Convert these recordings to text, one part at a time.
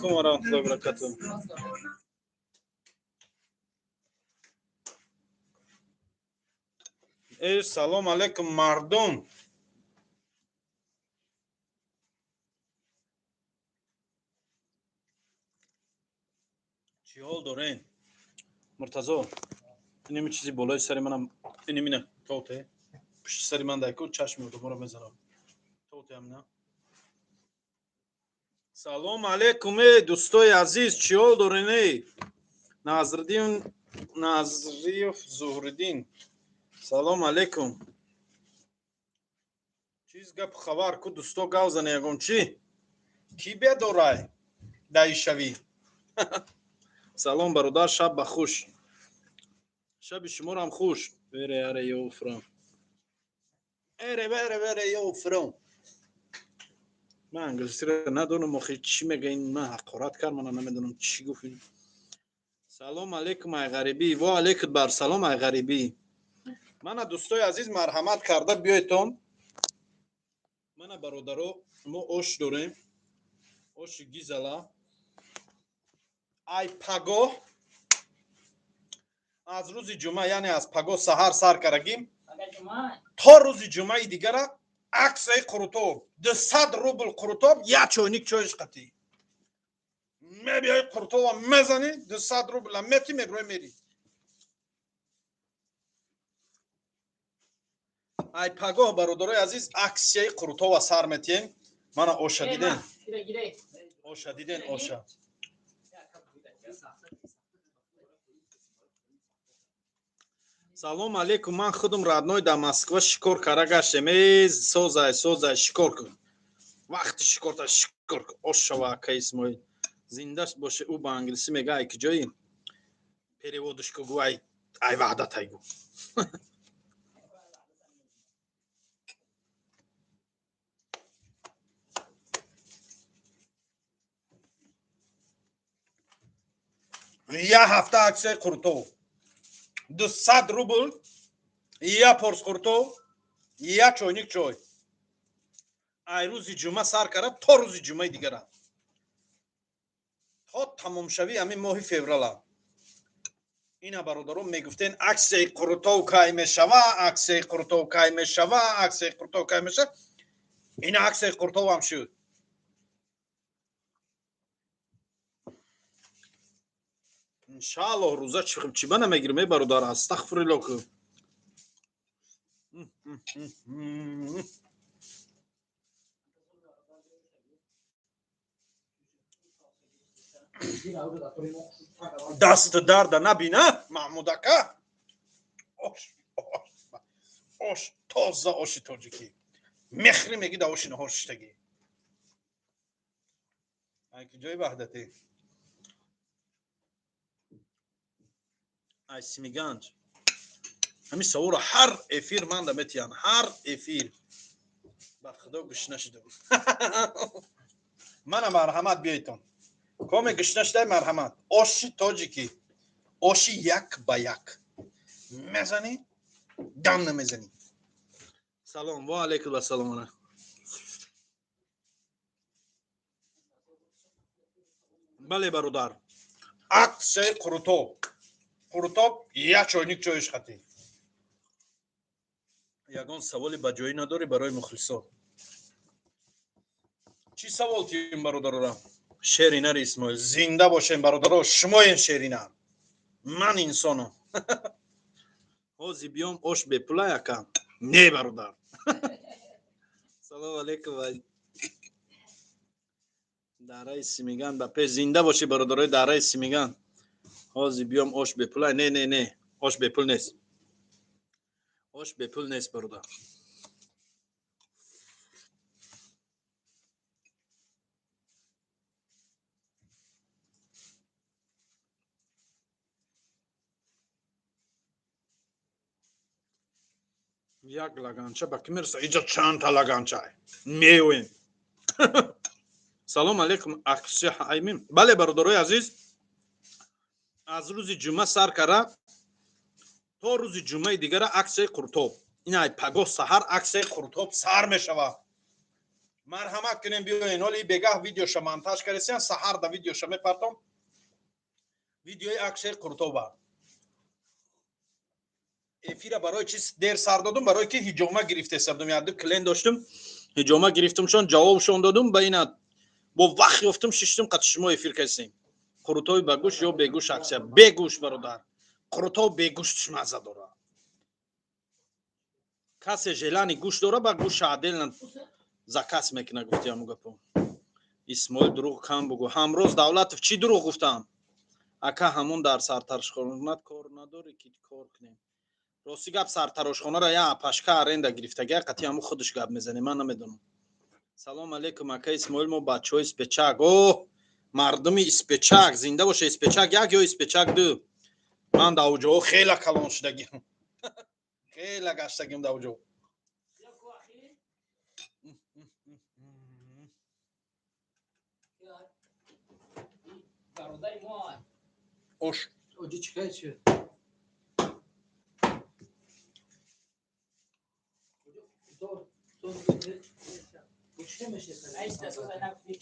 و رحمت الله و برکاته. سلام علیکم مردم. چی حال دارین؟ مرتضی اینمی چیزی بالای سر منم اینمی نه توته پشت سر من دایکو چشم رو مرا بزنم توته هم نه. سلام علیکم دوستای عزیز، چی حال دارین؟ نظریف زهردین سلام علیکم. چیز گپ خبر کو دوستا گاو زنه یگون چی کی بدورای دای شوی. سلام برادر، شب بخوش، شب شما هم خوش. بره یوفرم بره یوفرم. من انگلیسی رو ندونم مخی چی میگه این، من حقارت کردم، من نمیدونم چی گفت. سلام علیکم ای غریبی. و علیکم بر سلام ای غریبی. من دوستای عزیز مرحمت کرده بیایتون. من برادرو ما اوش داریم، اوش گیزلا ای پاگو. از روز جمعه یعنی از پاگو سحر سر کرگیم تا روز جمعه دیگر عکس قروتوب 200 روبل قروتوب یا چوینیک چویش قطی میبیای قروتوب میزنی 200 روبل هم میتی میگروی میری. ای پاگو برادرای عزیز عکسی قروتوب سر میتیم. من اوشا دیدین، اوشا دیدین، اوشا. سلام علیکم. من خودم رادنوی در مسکو شکر کرده گشتم. سوزای شکر کن، وقت شکر تا شکر کن. اوشا و کیس موی زندهش باشه. او با انگلیسی میگه ای کجایی переводش کو گو ای وعدت ای گو. یه هفته عکس قرطو 200 روبل، یه پرس قرطو، یه چوینیک چوی. ای روز جمعه سر کرد تا روز جمعه دیگر تا تمام شوی همین ماه فوریه. اینا برادران میگفتن عکس قرطو کای میشوه، عکس قرطو کای میشوه، عکس قرطو کای میشه. این عکس قرطو هم شد. انشالله روزا چی بنا میگیرم برادر. استغفر الله. دست درد نبینه محمودکه. اوش تازه اوشی توجیکی مخری میگی دا اوشی نهارشتگی ای جای وحدتی ای سیمیگنج. همین صور هر افیر من دمتیان، هر افیر بر خدا گوش نشده بود. من مرحمت بیایتون کام گوش نشده مرحمت. اوشی توجیکی اوشی یک با یک میزنی دم نمیزنی. سلام و علیکم و سلام. بله برادر، عکس قرطوب یا چوینیک چویش خطی. یگان سوالی با جایی نداری برای مخلصا؟ چی سوال تیم برادران؟ شیرینه اسماعیل زنده باشین برادران. شما این شیرینه، من انسانم. حاضی بیام اوش بپلا یکم نه برادر. سلام علیکم. دره سیمیگان با پی زنده باشی برادرای دره سیمیگان. حاضی بیام اوش بپلا. نه اوش بپل نیست، اوش بپل نیست برادر. یک لگانچه با کی میرسه اینجا؟ چند تا لگانچه میوین. سلام علیکم اکسی حایمیم. بله برادرای عزیز، از روز جمعه سر کرده تا روز جمعه دیگر عکس قرطوب. این ای پگاه سحر عکس قرطوب سر میشوه. марҳамат кунем биёен ҳоли бегаҳ видеоша монтаж кардесиям саҳар да видеоша мепартом видеои акшер Қуртова эфира барои чиз дер сар додум барое ки ҳиҷома гирифтесардум яду клиент доштум ҳиҷома гирифтумшон ҷавобшон додум ба ина бо вақт ёфтум шиштум қати шумо эфир кардесем Қуртови ба гӯш ё бегӯш аксия бегӯш бародар Қуртов бегӯш маза дорад касе желани гӯш дора ба гӯша адел закас мекуна гуфтиам гапо исмоил дурӯғ кам бугӯ ҳамроз давлатов чӣ дурӯғ гуфтам ака ҳамон дар сартарошхона кор надорӣ ки кор кунем рости гап сартарошхонара я пашка аренда гирифтагия қати ҳамон худаш гап мезанем ман намедонам салом алейкум ака исмоил мо бачаҳои испечак о мардуми испечак зинда боша испечак як ё испечак ду ман давҷоҳо хела калон шудагим хела гаштагим давҷо ош оҷи чикай чи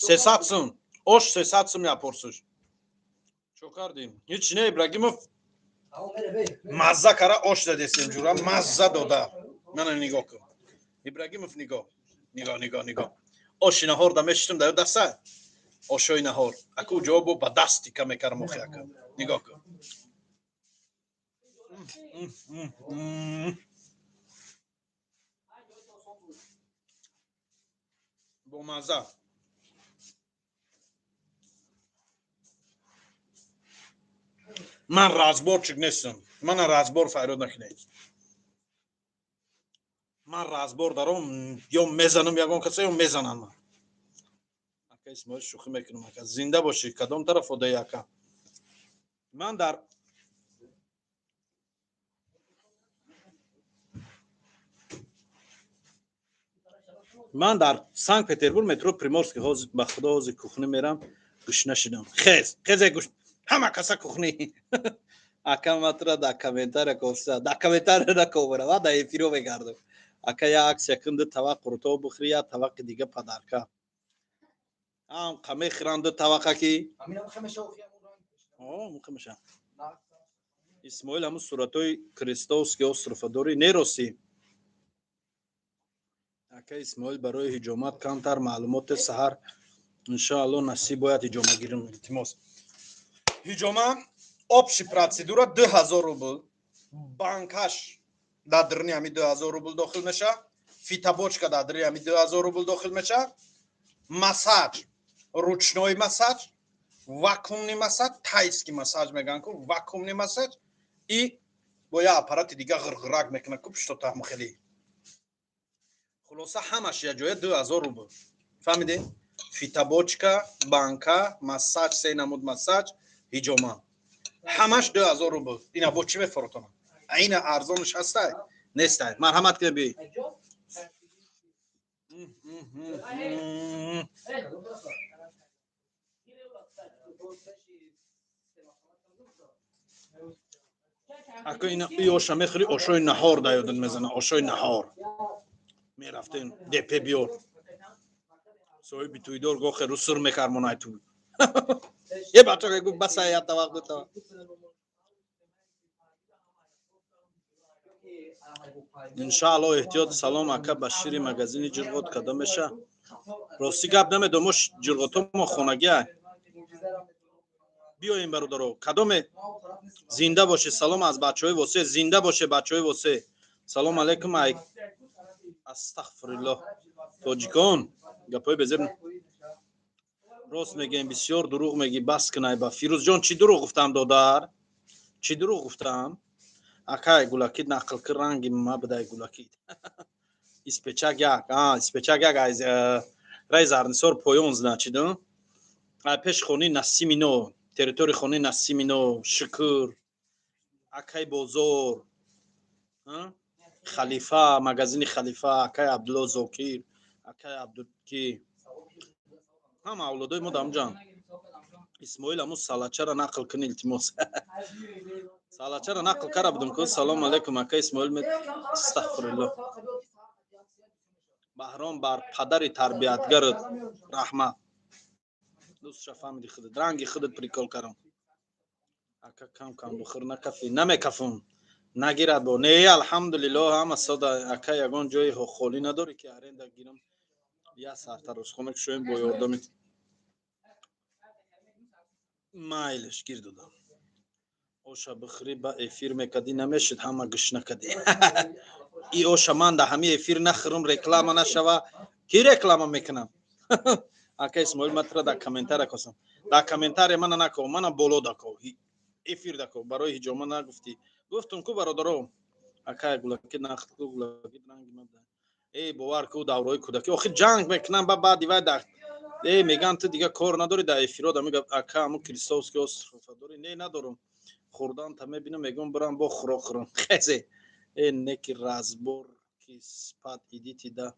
сесад сум ош 300 сум япорсуш чо кардим ҳеч не Ибрагимов мазза кара ош дадесем ҷура мазза дода мана нигоҳ кун Ибрагимов нигоҳ оши наҳор да мешитум дар даста ошои наҳор аку ҷавобу ба дасти каме кармохи ака нигоҳ кун бо мазза ман разборчик нестам мана разбор файрод накунед ман разбор даром ё мезанам ягон каса ё мезанам ман ака исмоил шӯхӣ мекунам ака зинда бошӣ кадом тараф одаи ака ман дар Санкт Петербург метро Приморский ба худо ҳози кухни мерам гӯшна шидам хезе гӯш ҳама каса кухни ака матра да комментария кофса да комментария накобара ва да эфиро мегардам ака я акс якунду тавақ Қуртов бухӯри я тавақи дига падарка ам қамехирам ду тавақа ки мухамеша исмоил ҳамун суратҳои крестовский острова дорӣ нерости ака исмоил барои ҳиҷомат камтар маълумоти саҳар иншоалло насиб бояд ҳиҷома гирим илтимос ҳиҷома общий процедура 2000 рубл банкаш дадрни ами 2000 рубл дохил меша фитабочка дадрни ами 2000 рубл дохил меша массаж ручной массаж вакуумный массаж тайский массаж меган ку вакуумный массаж и бо я аппарати дига ғирғирак мекуна ку что там хели хулоса ҳамаш я ҷоя 2000 рубл фаҳмиде фитабочка банка массаж се намуд массаж ҳиҷома ҳамаш 2000 рубл ина бо чӣ мефаротонам айна арзонаш ҳастай нестай марҳамат кунед бии ака ина оша мехӯри ошои наҳор да ёдат мезана ошои наҳор мерафтем депе биёр соҳиби туйдор гохе рӯ сур мекармонай ту е бачака гуфт баса я тавақ ду тавақ иншаалло эҳтиёт салом ака ба шири магазини ҷирғот кадом меша рости гап намедом мо ҷирғотомо хонагия биёем бародаро кадоме зинда боше салом аз бачаҳои восе зинда боше бачаҳои восе салом алейкум ай астағфируллоҳ тоҷикон гапҳои безеб рост мегем бисёр дурӯғ мегӣ бас кунай ба фирӯзҷон чӣ дурӯғ гуфтам додар чӣ дурӯғ гуфтам акай гулакит нақл кӣ ранги мабдай гулакит испечак як аз рай зарнисор поён значит ай пеш хони Насимино территории хони Насимино Шукур акай бозор Халифа магазини Халифа акай Абдулло Зокир акай Абдулки ҳама авлодои мо дамҷан исмоил ҳамун салачара нақл кунӣ илтимос салачара нақл кара будум ку салом алейкум ака исмоил астағфируллоҳ Баҳром бар падари тарбиятгарат раҳмат. Дӯстша фаҳмиди худат. Ранги худат прикол кардам. Ака кам бухӯр накафӣ, намекафум. Нагирад бо. Не, алҳамдулиллоҳ ҳама сода ака ягон ҷои холӣ надорӣ ки аренда гирам. Я сарта рӯзхона кушоем бо ёрдами майлеш гир додам. Оша бихӯрӣ ба эфир мекардӣ намешуд ҳама гӯшна кардӣ. И оша ман да ҳами эфир нахӯрам реклама нашава. Ки реклама мекунам? Ака Исмоил матра да комментария косам. Да комментария мана наков, мана боло даков. Эфир даков, барои ҳиҷома нагуфтӣ. Гуфтум ку бародаро. Ака гулаки нахт ку гулаки ранги мада. Бовар ку давраи кӯдакӣ. Охир ҷанг мекунам ба баъди вай да. Меган ту дига кор надорӣ да эфирот мегӯям ака ҳамун Крестовский остров дорӣ. Не надорам. Хурдан та мебинам мегӯям барам бо хӯрок хӯрам. Хезе. Неки разбор ки спад идити да.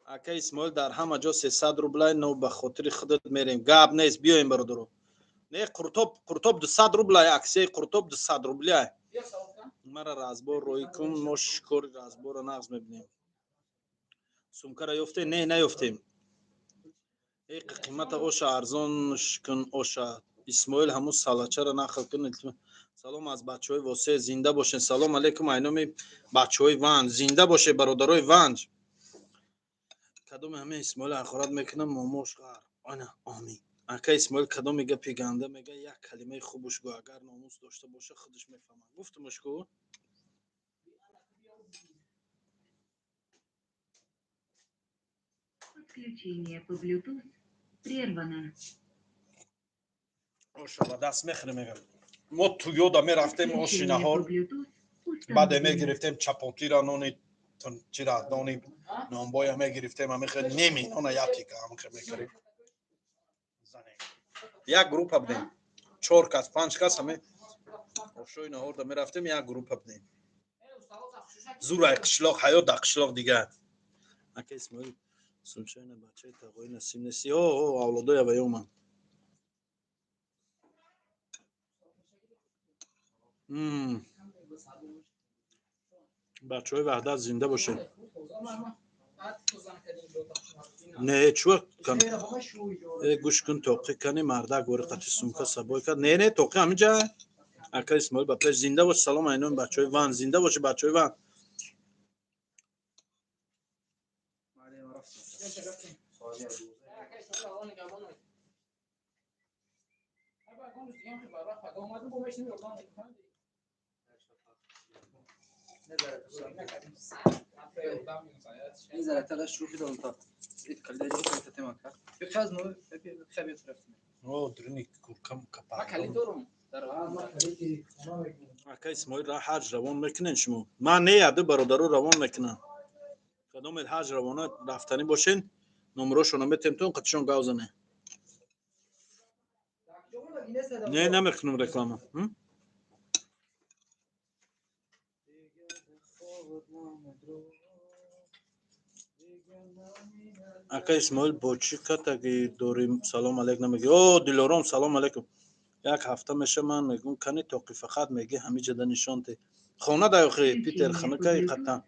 Ака Исмоил дар ҳама ҷо 300 рублай но ба хотири худат мерем. Гап нест, биёем бародаро. Не қуртоб 200 рублай, аксияи қуртоб 200 рублай. Мара разбор роӣ кун, мо шикори разбора нағз мебинем. Сумкара ёфтем? Не, наёфтем. Қимата оша арзон кун оша. Исмоил ҳамун салачара нақл кун. Салом аз бачаҳои восе, зинда бошен. Салом алейкум айноми бачаҳои Ванҷ. Зинда боше бародарои Ванҷ. Кадоми ҳамин Исмоил ахорат мекунам момош ғар. Ана амин. Ака Исмоил кадоми гапи ганда мега як калимаи хубуш гӯ, агар номус дошта боша худаш мефаҳмад. Гуфтумаш ку? Подключение по Bluetooth прервано. Оша ба даст мехӯре мегам. Мо ту ёда мерафтем оши наҳор. Баъде мегирифтем чапотира нони чира дони нонбоя мегирифтем амехел неми нона яки ка амехел мекарим. Як группа будем. 4 кас 5 кас ҳаме ошои наҳор да мерафтем як группа будем. Зурай қишлоқ ҳаёт да қишлоқ дига. Ака Исмоил сунчайна бачаи тағои насим неси. Авлодоя ва ёман. бачаҳои ваҳдат зинда бошед. Не чӯ кан гӯш кун тоқӣ кани мардак ворқати сумка сабой кад. Не тоқӣ ҳаминҷа. Ака Исмоил ба пеш зинда бош. Салом айноми бачаҳои Ван. Зинда бошед бачаҳои Ван. Ака Исмоил ҳаҷ равон мекунен шумо? Ман не яду бародаро равон мекунам. Кадомед ҳаҷ равона рафтанӣ бошен, номерошона метем тон қатишон гав зане. Не намекунам реклама. Ака Исмоил бо чӣ катаги дорим салом алейк намеги? Дилором салом алейкум. Як ҳафта меша ман мегӯм кани тоқӣ фақат меги ҳамиҷада нишонте. Хона да ёхи Питер ханакаи қаттан.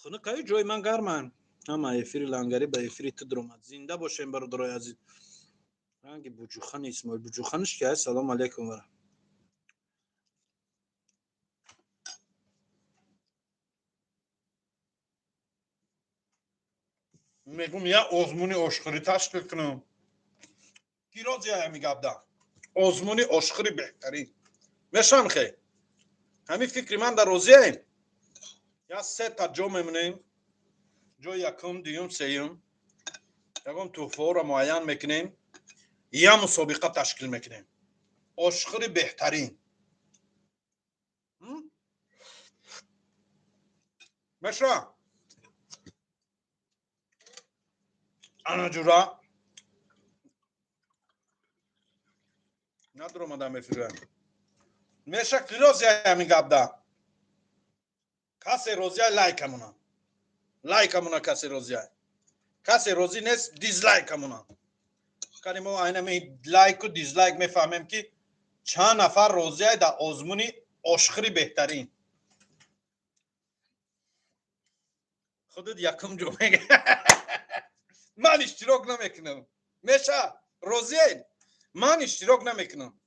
Ханакаи ҷои ман гарман. Ҳама эфири лангари ба эфири ту дуромад. Зинда бошем бародарои азиз. Ранги буҷухани Исмоил. Буҷуханиш ки ҳаст? Салом алейкум вара. мегӯм я озмуни ошхӯрӣ ташкил кунам. Ки розия мегабда. Озмуни ошхӯрӣ беҳтарин. Мешам хе. ҳамин фикри ман дар розияем. Я 3 та ҷо мемонем. ҷои якум, дуюм, сеюм. ягон тӯҳфаҳоро муайян мекунем. Я мусобиқа ташкил мекунем. Ошхӯрӣ беҳтарин. меша ана ҷура надуромада мефирӯям. меша ки розия мегабда. касе розия лайкамона. лайкамона касе розия. касе розӣ нест дизлайкамона. кани мо айнами лайку дизлайк мефаҳмем ки чанд нафар розия да озмуни ошхӯрӣ беҳтарин. خودت یکم جمعه من اشتراک نمیکنم میشه روزی من اشتراک نمیکنم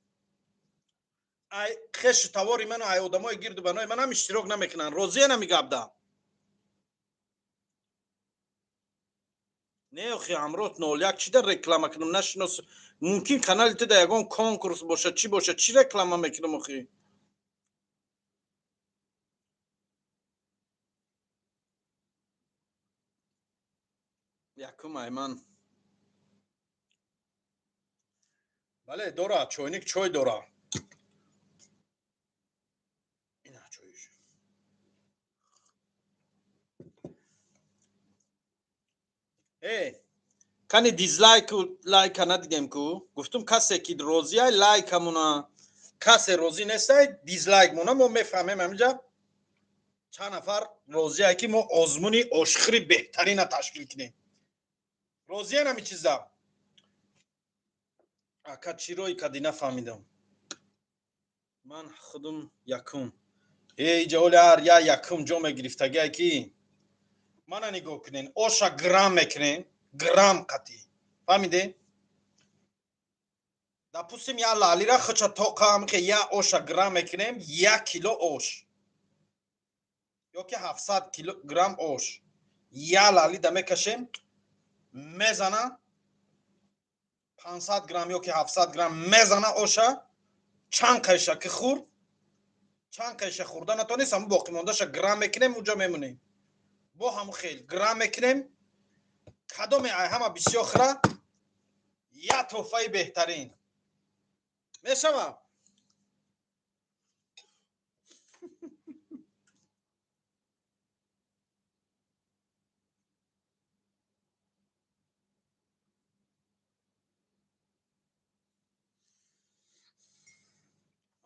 ای خش تواری منو ای آدمای گرد بنای من هم اشتراک نمیکنن روزی نمیگه ابدا نه اخی امروز 01 چی در رکلام کنم نشناس ممکن کانال تو در یگان کنکورس باشه چی باشه چی رکلام میکنم اخی یکم ایمان بله دورا چوینک چوی دورا اینا چویش کنی دیزلایک و لایک ندیدم کو گفتم کسی که روزی های لایک همونا کسی روزی نیسته دیزلایک مونا ما میفهمیم همینجا چند نفر روزی های که ما آزمونی اشخری بهترین تشکیل کنیم روزی های نمی چیزا اکا چی روی کدی نفهمیدم من خودم یکم ای جولی هر یا یکم جمع گرفتگی های که من نگاه کنین اوشا گرام میکنین گرام قطی فهمیده؟ допустим я лалира хача тоқам ки я оша грамм мекунем 1 кило ош ёки 700 килограмм ош я лали да мекашем мезана 500 грамм ёки 700 грамм мезана оша чанд қайша ки хурд чанд қайша хурда натонистам боқӣ мондаша грамм мекунем уҷа мемунем бо ҳамун хел грамм мекунем кадоме ай ҳама бисёр хира я тоҳфаи беҳтарин мешава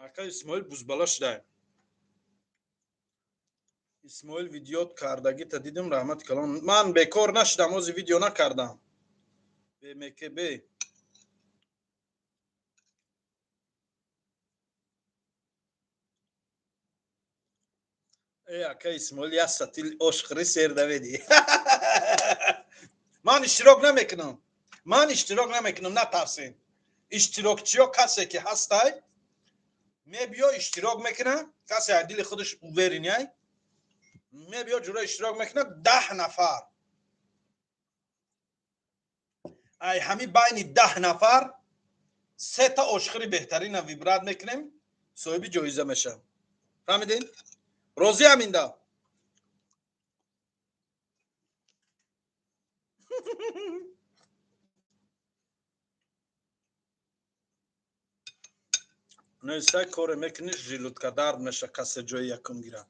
ака исмоил бузбала шуда исмоил видео кардагита дидим раҳмат калон ман бекор нашудам ози видео накардам бмкб ака исмоил я сатил ошхри сердаведи ман иштирок намекунам натарсен иштирокчиё касе ки ҳастай мебиё иштирок мекуна касе дили худаш увереняй мебиё ҷура иштирок мекуна 10 нафар ай ҳами байни 10 нафар 3 та ошхири беҳтарина вибрат мекунем соҳиби ҷоиза мешавам фаҳмидин розӣ ҳаминда несай коре мекунӣ жилутка дард меша касе ҷои якум гира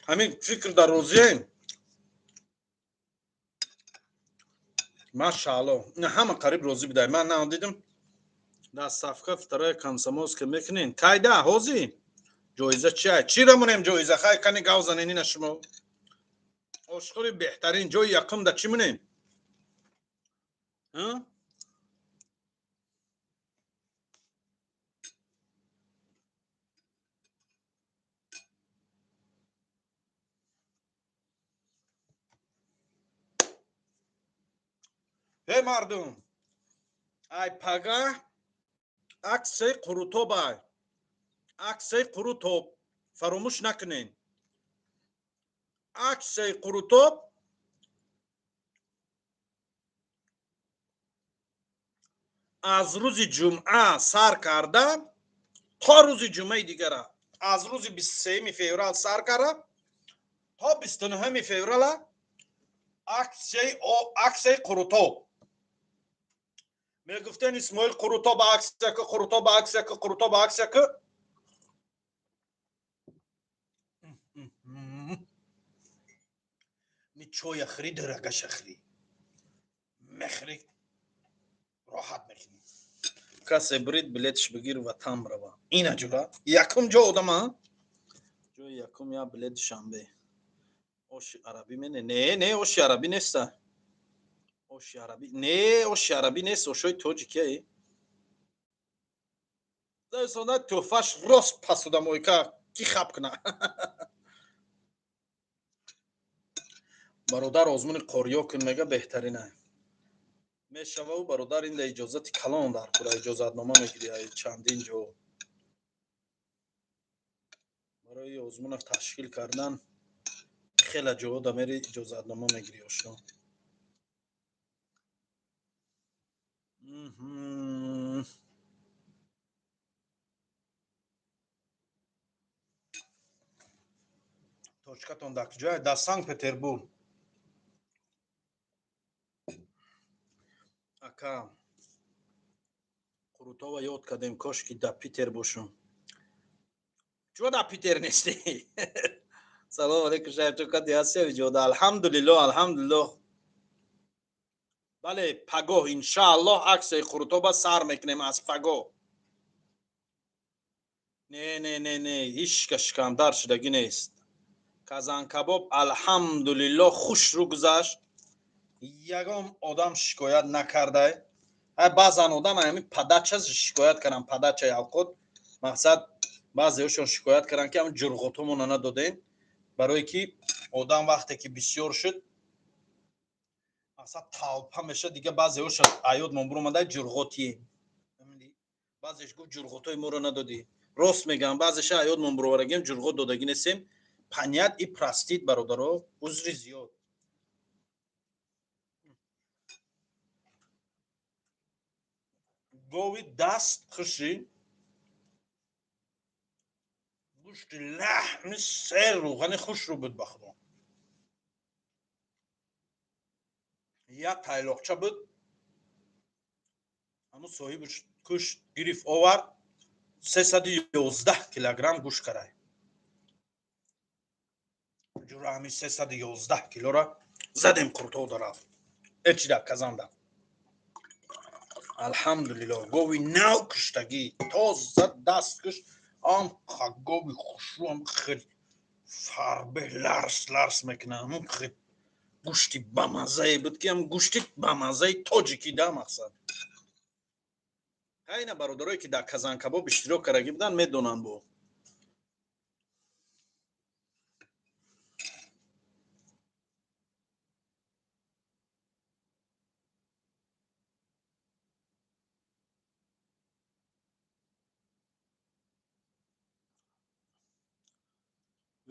ҳамин фикр дар розием машаалло ҳама қариб розӣ бидай ман надидим дар сафка вторая комсомолск мекунен кайда ҳозӣ ҷоиза чия чира мунем ҷоиза хай кани гав заненина шумо ошхури беҳтарин ҷои якум да чӣ мунем мардум ай пага аксаи қурутобай аксаи қурутоб фаромӯш накунен аксаи қурутоб аз рӯзи ҷумъа сар карда то рӯзи ҷумъаи дигара аз рӯзи 23 феврал сар карда то 29 феврала аксаи қурутоб мегуфтен исмоил қурутоб аксияки қурутоб аксияки қурутоб аксияки ни чоя хри дорагаша хри мехри роҳат мекунӣ касе брид билетиш бигир ватан рава ина ҷура якум ҷо одама ҷои якум я билет душанбе оши арабӣ мене не оши арабӣ неста оши арабӣ не, оши арабӣ нест, ошои тоҷикияи засона тӯҳфаш рост пасуда мойка ки хаб куна. бародар озмуни қориё кун мега беҳтарина мешавау бародар инда иҷозати калон дар кура иҷозатнома мегири чандин ҷо барои озмуна ташкил кардан хела ҷоҳода мери иҷозатнома мегири ошно. точкатон дар куҷоя? дар Санкт Петербург. ака қурутова ёд кардем кошки дар Питер бошум. чумо дар Питер нестӣ? салом алейкум шайх чукати ҳастиям ҷода. алҳамдулиллоҳ алҳамдулиллоҳ. бале пагоҳ иншааллоҳ аксияи қурутова сар мекунем аз пагоҳ. не ҳеч шикамдар шудагӣ нест. казанкабоб алҳамдулиллоҳ хушрӯ гузашт. ягон одам шикоят накардай. баъзан одам ҳамин падача шикоят кардам, падача ялқот мақсад баъзеҳошон шикоят кардан ки ҳамин ҷурғотомона надодем, барое ки одам вақте ки бисёр шуд асад талпа мешад дига баъзеҳошон аёд мон буромадай ҷурғотием. баъзеш гуфт ҷурғотои моро надодӣ. рост мегам баъзеша аёд мон буроварагем ҷурғот додагӣ нестем. панят и простит бародаро узри зиёд. гови даст хуши гӯшти лаҳми сер рӯғани хушрӯ буд ба худо. як тайлоқча буд. ҳамун соҳиби кушт гирифт овард 311 килограмм гӯш карай. ҷура ҳамин 311 килора задем қуртода рафт. эчида казанда. алҳамдулиллоҳ гови нав куштагӣ тоза даст кушт. ам гови хушрӯ ам хел фарбе ларс мекуна. ҳамун хел гӯшти бамазае буд ки ам гӯшти бамазаи тоҷикида мақсад. айна бародарое ки дар казанкабоб иштирок кардаги будан медонанд бо.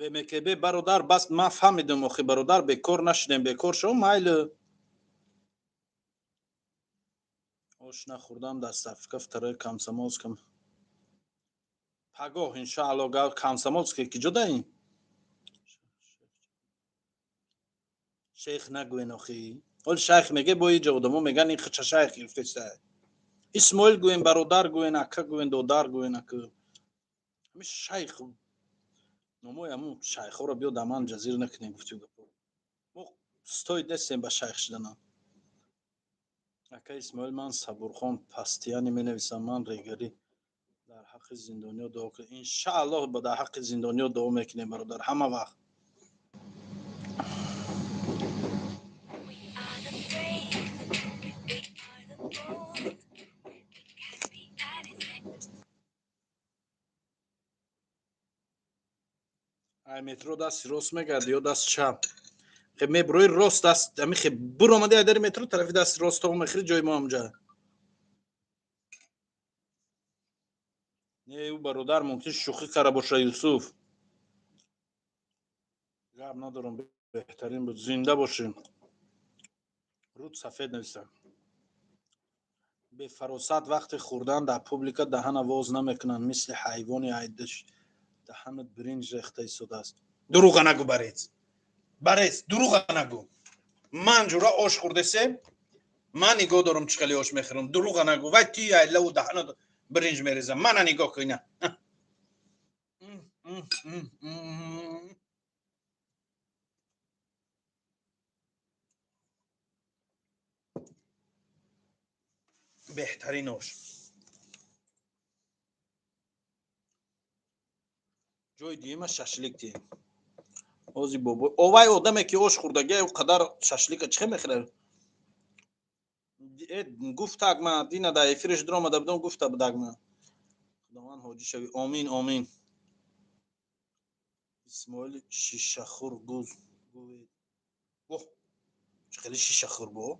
вмкб бародар бас ман фаҳмидам охи бародар бекор нашудем бекор шо майли ошна хурдам дастафка второй комсомольском пагоҳ иншааллоҳ гав комсомольский ки ҷодаин шейх нагӯен охи оли шайх меге бо иҷа одамо меган ин хича шайх гирифтеста исмоил гӯен бародар гӯен ака гӯен додар гӯен ака ҳами шайх номои ҳамун шайхҳоро биё дар ман ҷазир накунем гуфтӣ гапо мо стоид нестем ба шайх шуданам. ака исмоил ман сабурхон пастияни менависам ман регалӣ дар ҳаққи зиндониё дуо кунем. иншааллоҳ дар ҳаққи зиндониё дуо мекунем бародар ҳама вақт. ай метро дасти рост мегарди ё дасти чап? хеб меброи рост даст ами хеб бур омади айдари метро тарафи дасти ростов мехири ҷои мо ҳамҷа. не ӯ бародар мумкин шӯхӣ карда боша юсуф. гап надорам беҳтарин буд зинда бошем. руд сафед нависам. бефаросат вақти хӯрдан дар публика даҳана воз намекунанд мисли ҳайвони айдиш. даҳанат биринҷ рехта истодааст. дурӯға нагӯ барез дурӯға нагӯ. ман ҷура ош хӯрдесем ман нигоҳ дорам чӣ хеле ош мехӯрам. дурӯға нагӯ вай ти айлаву даҳанат биринҷ мерезам. мана нигоҳ кун ина. беҳтарин ош. ҷои диюма шашлик дием. ози бобо овай одаме ки ош хӯрдагия ӯ қадар шашлика чӣ мехӯрад? گفتگ ما دینا در افیرش در آمده بودم گفته بودگ ما خداوند حاجی شوی آمین آمین. اسماعیل شیشه خور گوز گوید اوه چه خیلی شیشه خور بو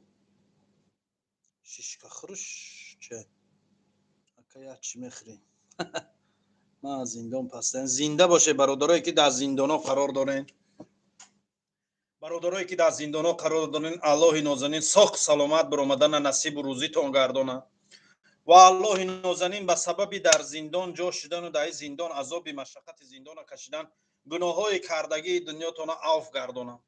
شیشه خورش چه اکا چی میخری ما از زندان پستن زنده باشه برادرایی که در زندان ها قرار دارن، برادرایی که در زندان ها قرار دارن الله نازنین ساخت سلامت برآمدن نصیب و روزیتون گردانه و الله نازنین به سبب در زندان جا شدن و در زندان عذاب مشقت زندان کشیدن گناه های کردگی دنیاتون عفو گردانه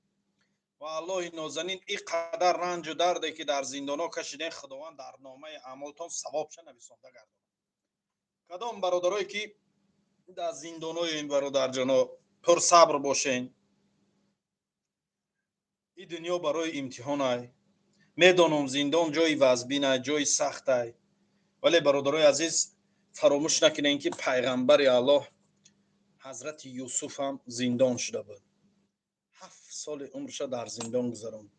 و الله نازنین این قدر رنج و دردی که در زندان ها کشیدن خداوند در نامه اعمالتون ثوابش نویسنده گردانه. کدام برادرایی که در زندان های این برادر جان پر صبر باشین، این دنیا برای امتحان های میدانم زندان جای وزبینه جای سخت های، ولی برادرای عزیز فراموش نکنین که پیغمبر الله حضرت یوسف هم زندان شده بود. 7 سال عمرش در زندان گذراند،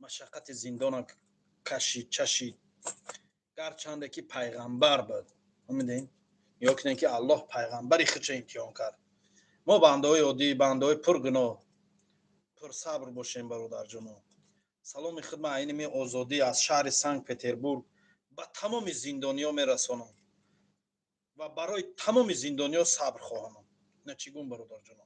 مشقت زندان کشید چشید، گرچند که پیغمبر بود. میدین یا کنین که الله پیغمبری خودش امتحان کرد. ما بنده های عادی، بنده های پرگناه پر صبر باشیم برادر جان. سلام خدمت اینمی آزادی از شهر سنت پتربورگ به تمام زندانیا میرسانم و برای تمام زندانیا صبر خواهم. نه چیگون برادر جان.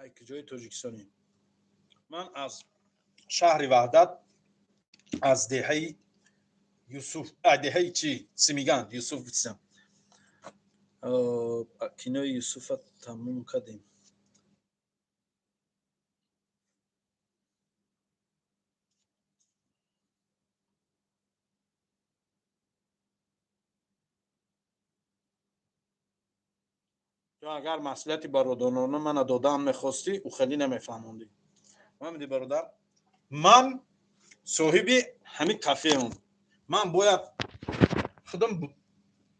ای کجای تاجیکستانی؟ من از شهر وحدت از دهه یوسف دهه چی سمیگند یوسف بودم. کینای یوسف تموم کردیم. تو اگر مسئولیتی برادرانه من دادم میخواستی او خیلی نمیفهموندی. من میدی برادر من صاحبی همین کافه هم، من باید خودم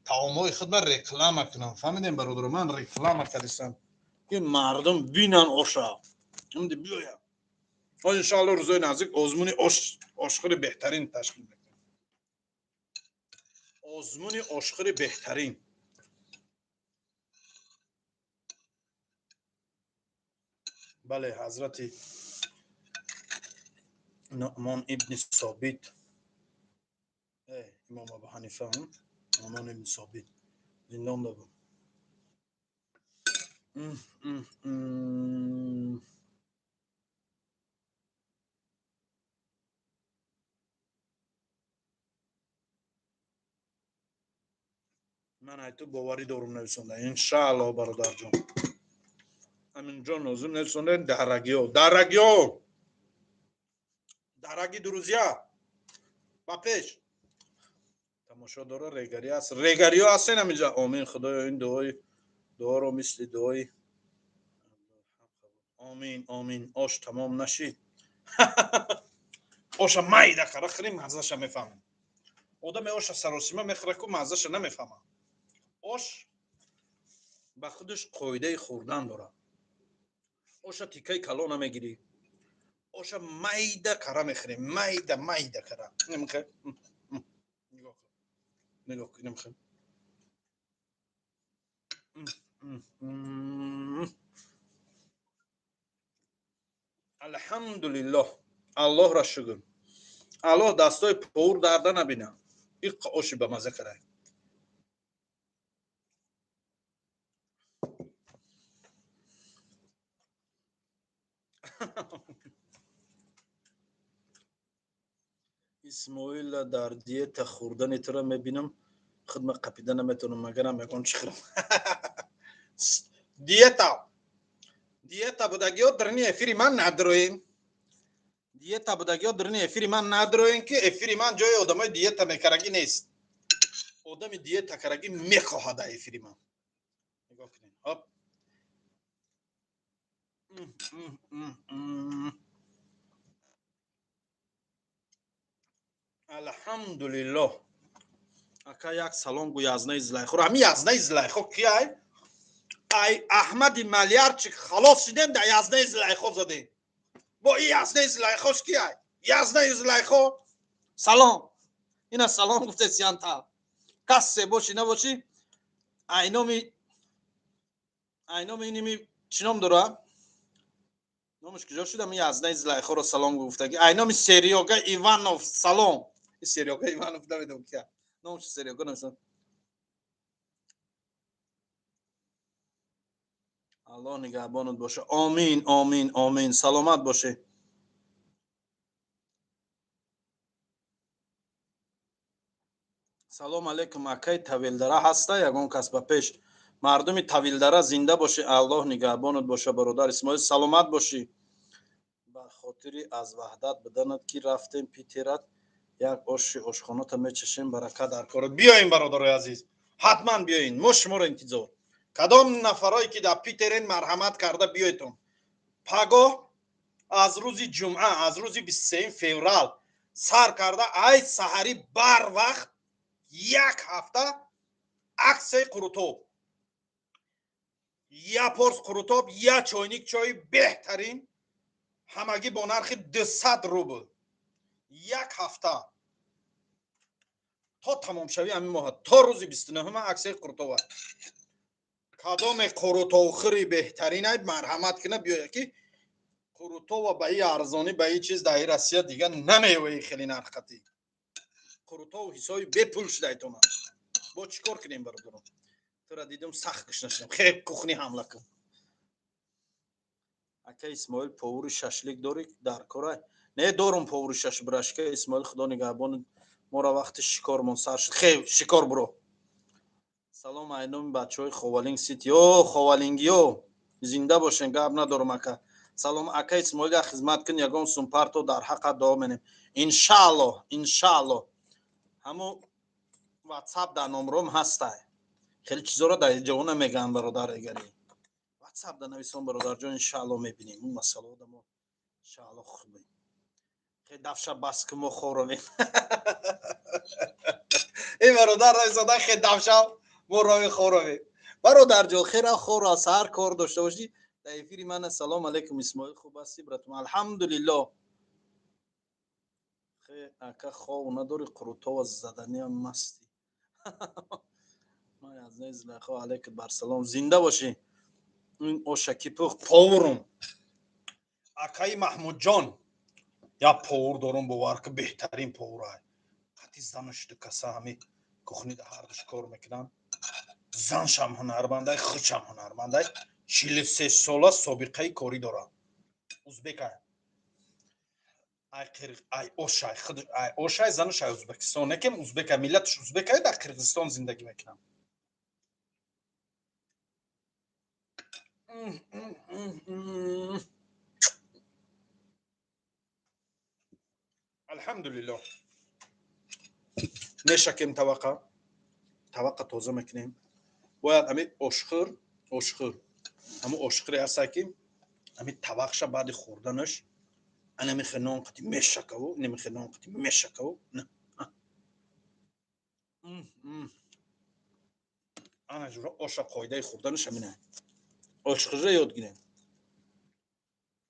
تعامل خودم رکلام کنم. فهمیدین برادر من رکلام کردم که مردم بینن آشا میدی بیایم و ان شاء الله روزای نزدیک آزمون آشخور بهترین تشکیل میکنم. آزمون آشخور بهترین. بله حضرت نعمان ابن ثابت امام ابو حنیفه هم نعمان ابن ثابت زندان بود. من ایتو باوری دارم نویسنده ان شاء الله برادر جان. همین جان لازم نویسنده درگی دروزیا با پیش تماشا داره ریگری است. ریگری ها هستین همینجا. آمین. خدایا این دعا رو مثل دعای آمین آمین آش تمام نشید. آش مایده کرده خیلی مزهش میفهمم. آدم آش سراسیمه میخوره که مزهش نمیفهمم. آش به خودش قاعده خوردن داره. آش تیکه کلو نمیگیری. آش مایده کرده میخوری. مایده کرده نمیخوری. نگاه کن نمیخوری. الحمدلله الله را شکر. الله دستای پور درده نبینه. این آشی به مزه کرده. اسماعیل در دیت خوردن تو را میبینم خدمت قپیده نمیتونم مگرم میگم چخرم. دیتا بودگی ها درنی افیری من ندروین. دیتا بودگی ها درنی افیری من ندروین که افیری من جای آدم های دیتا میکرگی نیست. آدم دیتا کرگی میخواهد افیری من. نگاه کنین. الحمدلله. اکا یک سلام گو یزنه زلیخو همی یزنه زلیخو کیای ای احمد ملیار چی خلاص شدیم در یزنه زلیخو زدیم با این یزنه زلیخوش کیای یزنه زلیخو سلام اینا سلام گفته سیانتا کسی باشی نباشی اینامی اینمی چی نام داره نامش کجا شده من یزنه زلیخو رو سلام گفته که اینامی سریوگا ایوانوف سلام این سریوگا ایوانوف نمیدونم که نامش سریوگا نمیدونم الله نگهبانت باشه آمین آمین آمین سلامت باشه سلام علیکم اکای طویلدره هسته یگان کس به پیش مردم طویلدره زنده باشه الله نگهبانت باشه برادر اسماعیل سلامت باشی به خاطری از وحدت بدنت که رفتیم پیترت یک آشخانات میچشیم برکت در کارت بیاین برادر عزیز حتما بیاین ما شما را انتظار کدام نفرایی که در پیترین مرحمت کرده بیایتون پگاه از روز جمعه از روز 23 فوریه سر کرده ای سحری بر وقت یک هفته عکس قروتوب یا پرس قروتوب یا چاینیک چای بهترین همگی با نرخ 200 روبل یک هفته تا تمام شوی همین ماه تا روز 29 عکس قروتوب کدام قروتوب خری بهترین ای مرحمت کنه بیا که قروتوب به این ارزانی به این چیز در روسیه دیگه نمیوی خیلی نرختی قروتوب حسابی بپول شده ایتون با چیکار کنیم برادرم تو را دیدم سخت کش نشدم خیلی کخنی حمله کن اکا اسماعیل پاور ششلیک داری در کاره نه دارم پاور شش برش که اسماعیل خدا نگهبان ما را وقت شکارمون سر شد خیلی شکار برو سلام اینام بچه های خوالینگ سیتی او خوالینگی او زنده باشین گپ ندارم اکا سلام اکا اسماعیل خدمت کن یگان سومپارتو در حق دعا منیم انشالله همو واتساپ در نمرم هسته خیلی چیزا رو در جوان میگن برادر اگری واتساپ در نویسان برادر جان انشالله میبینیم اون مسئله رو ما انشالله خوبه خیلی دفشه بس که ما خورمیم این برادر رایزاده خیلی دفشه ما روی خورمیم برادر جان خیلی خور از هر کار داشته باشی در افیری من سلام علیکم اسماعیل خوب هستی براتون الحمدلله خیلی اکا خواه نداری قروتا و زدنی هم مستی ما از نیز لخواه علیکم بر سلام زنده باشی این اوشکی پخ پاورم اکای محمود جان یا پاور دارم باور که بهترین پاور های قطعی زنش کسا همی کخنی ده هردش کار میکنن زنش هم هنرمنده خودش هم هنرمنده 43 ساله سابقه کاری دارم ازبک های ای اوشای خود ای اوشای زنش های ازبکستان نکم ازبک های ملتش ازبک های در قرقستان زندگی میکنم الحمدلله نشکم توقع تازه میکنیم باید امی اشخر همون اشخری هسته که امی توقعش بعد خوردنش انا میخواه نان قطی میشکو نمیخواه نان قطی میشکو نه انا جورا اشا قایده خوردنش همینه اشخری یاد گیریم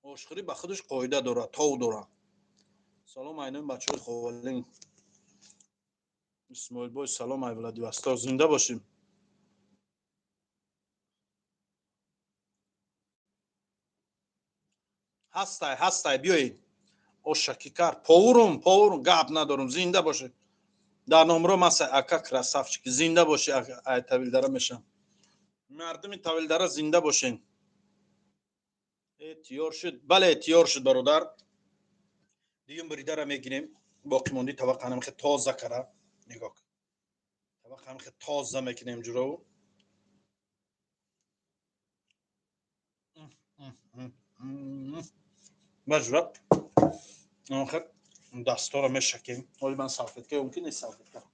اشخری با خودش قایده داره تاو داره سلام اینم بچه های خوالین اسماعیل بای سلام ای ولدی وستار زنده باشیم هسته بیایید اشکی کار پاورم گپ ندارم زنده باشه در نمره مثلا اکا کراسافچی زنده باشه ای طویلدره میشم مردم طویلدره زنده باشین تیار شد بله تیار شد برادر دیگه بریده را میگیریم باقی موندی طبق هم خیلی تازه کرده نگاه کن طبق هم خیلی تازه میکنیم جورو مجرد آخر دستا رو میشکیم ولی من سلفت که ممکن نیست سلفت کنم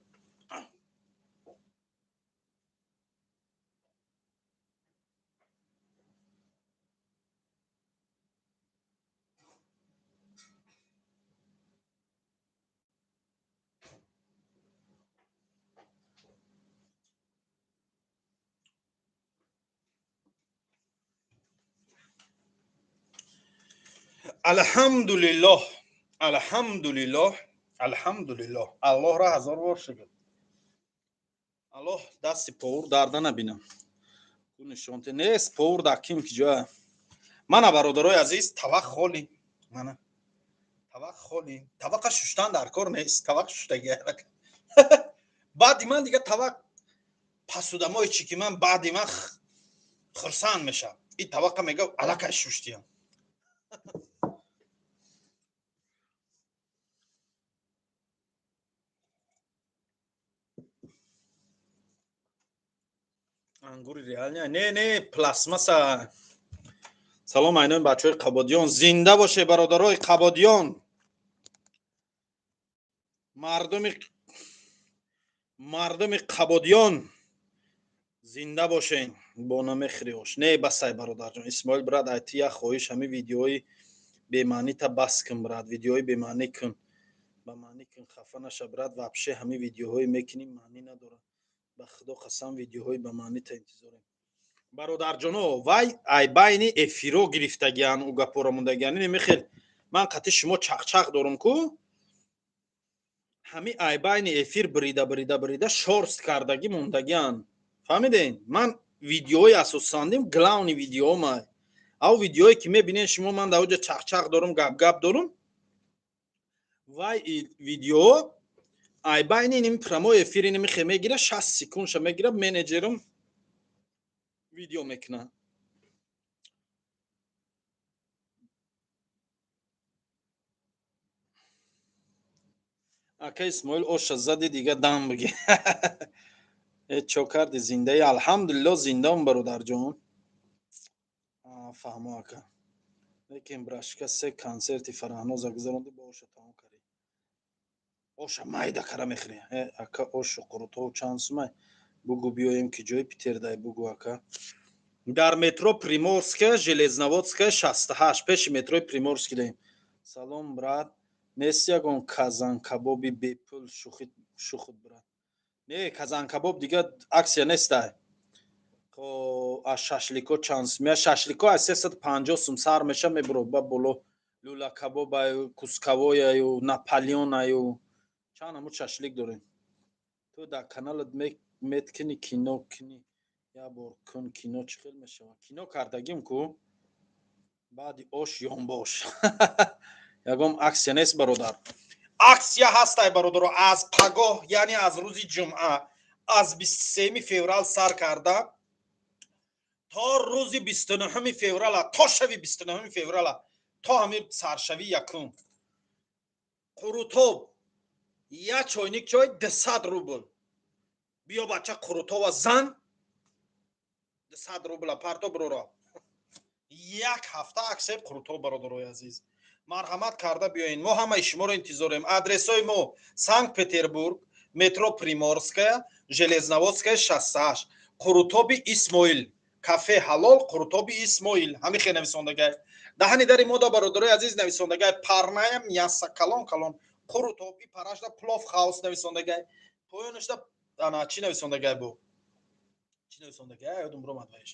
Elhamdülillah. Elhamdülillah. Elhamdülillah. Allah ra hazar bor shukr. Allah dasti povur darda nabinam. Ku nishonte nes povur da kim ki joya. Mana бародарои азиз тавақ холӣ. Мана тавақ холӣ. Тавақа шуштан дар кор нест. Тавақ шуштаги ак. Баъди ман дига тавақ пасудамои чӣ ки ман баъди ман хурсанд мешавам. И тавақа мега алакай шуштиям. ангури реалния не пластмаса. салом айнои бачаҳои қабодиён, зинда боше бародарои қабодиён. мардуми қабодиён зинда бошен. бо нами хириош не басай бародарҷон. исмоил брат айти як хоҳиш ҳами видеои бемаънита бас кун брат. видеои бемаънӣ кун. ба маънӣ кун хафа наша брат. вабше ҳами видеоҳои мекунӣ маънӣ надорад. ба худо қасам видеоҳои ба маънита интизорем. бародарҷоно вай ай байни эфиро гирифтагиан у гапора мондагиан мехел ман қатъи шумо чақчақ дорум ку ҳами ай байни эфир бирида шорст кардагӣ мондагиан. фаҳмиден? ман видеои асосандим главни видеомай. ав видеое ки мебинен шумо ман дар оҷа чақчақ дорум гап дорум. вай видео ай байни ними прямой эфири ними хе мегира 60 секундша мегира менеҷерам видео мекунад. ака исмоил оша зади дига дам биги. чо карди зиндаи? алҳамдулиллоҳ зиндаам бародарҷон. фаҳмо ака. лекин брашка се концерти фарҳаноза гузаронди ба оша тамом карди. оша майда кара мехӯрӣ. ака ошу қурутову чанд сумай? бугу биёем ки ҷои питердай бугу ака. дар метро Приморская, Железноводская 68 пеши метрои Приморский дем. салом брат. нест ягон казан кабоби бепул шухуд брат. не казан кабоб дига аксия нестай. ко аз шашлико чанд сум? шашлико аз 350 сум сар меша мебуро ба боло лула кабоб аю, кускавой аю, наполеон аю. чанд ҳамуд шашлик дорем. ту дар каналат меткини кино кини. я бор кун кино чӣ хел мешавад? кино кардагим ку баъди ош ёнбош. ягон аксия нест бародар. аксия ҳастай бародаро. аз пагоҳ яъне аз рӯзи ҷумъа аз 23 феврал сар карда то рӯзи 29 феврала то шави 29 феврала то ҳамин саршави якум қурутоб як чойник чой 200 рубл. биё бача қурутова зан 200 рубл парто броро. як ҳафта аксеп қурутоб бародарои азиз. марҳамат карда биёин. мо ҳамаи шуморо интизорем. адресои мо Санкт Петербург, метро Приморская, Железноводская 68. қурутоби Исмоил. кафе ҳалол қурутоби Исмоил. ҳамин хе нависондагай. даҳани дари мода бародарои азиз нависондагай. парнаям яса калон калон. қурутоби парашда плов хаус нависондагай. поёнашда ана чӣ нависондагай бу? чӣ нависондагай? ёдум ромад вайш.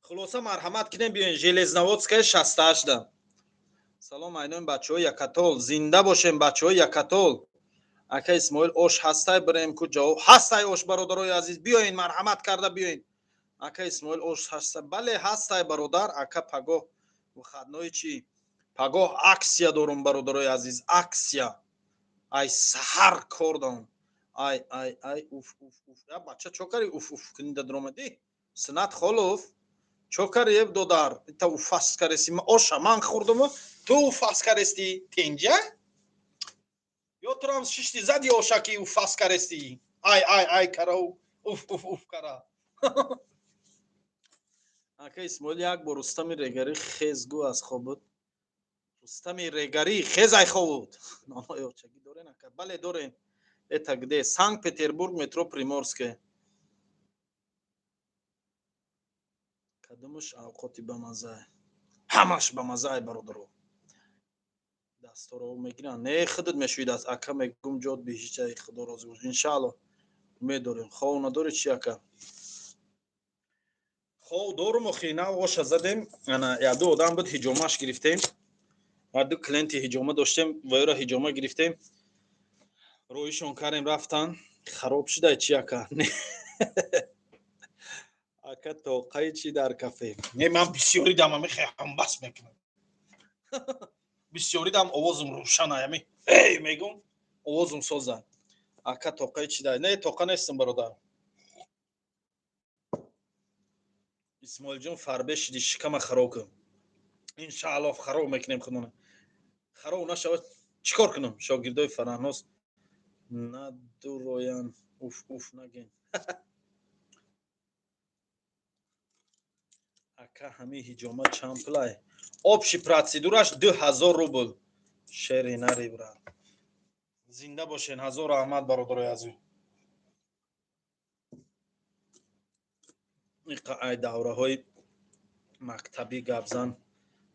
хулоса марҳамат кунем биёин. Железноводская 68 да. салом айнои бачаҳои Якатол. зинда бошем бачаҳои Якатол. ака исмоил ош ҳастай бирем ку ҷавоб ҳастай ош бародарои азиз. биёин марҳамат карда биёин. ака исмоил ош ҳастай? бале ҳастай бародар. ака пагоҳ вухаднои чӣ? пагоҳ аксия дорум бародарои азиз. аксия. ай саҳар кор дорам. ай уф. я бача чо кари уф кунида дуромадӣ? Синат холов. чо кари еб додар? ита уфас кареси оша ман хӯрдуму ту уфас карести тенҷа? ё турам шишти зади оша ки уфас карести? ай кара уф кара. ака исмоил як бор рустами регарӣ хезгу аз хобуд. рустами регарӣ хезай хобуд. ноноёчагӣ дорен ака? бале дорем. это где? Санкт Петербург, метро Приморская. кадомаш авқоти ба мазза? ҳамаш ба мазза бародаро. дастороҳо мегиранд. не худат мешӯид аст. ака мегум ҷод биҳичаи худо розӣ бош. иншаалло умед дорем. хов надорӣ чӣ ака? хов дорум охи. нав оша задем. ана яду одам буд ҳиҷомаш гирифтем. ما دو کلینتی هجومه داشتیم وایرا هجومه گرفتیم رویشون کردیم رفتن خراب شده چی اکا اکا توقعی چی در کافه نه من بسیاری دم همی خیلی بس میکنم بسیاری دم آوازم روشن همی ای میگم آوازم سوزن اکا توقعی چی در نه توقع نیستم برادر اسماعیل جون فربه شدی شکم خراب کن انشاءالله خراب میکنیم خودمون خراب نشود چیکار کنم شاگردای فرهناز ندورویان اوف نگین اکا همه هجومه چند پلای общий процедураш 2000 рубл шери нари брат зинда бошен ҳазор раҳмат бародарои азиз ай давраҳои мактабӣ гапзан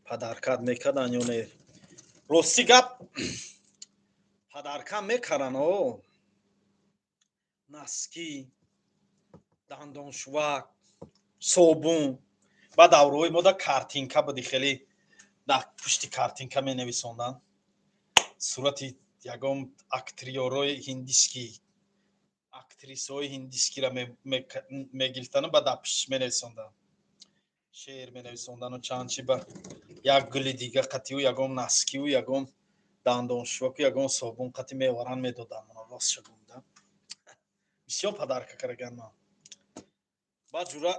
падаркат мекардан ё не рости гап падаркат мекардан наскӣ дандоншувак собун ба давраҳои мода картинка буди хеле дар пушти картинка менависондан сурати ягон актрёрҳои ҳиндискӣ актрисаҳои ҳиндискиро мегирифтану ба дар пуштиш менависондан шеър менависондану чанд чи ба як гули дига қатию ягон наскию ягон дандоншуваку ягон собун қати меваранд медоданд мана ростша гумда бисёр падарка караган ман баъд ҷура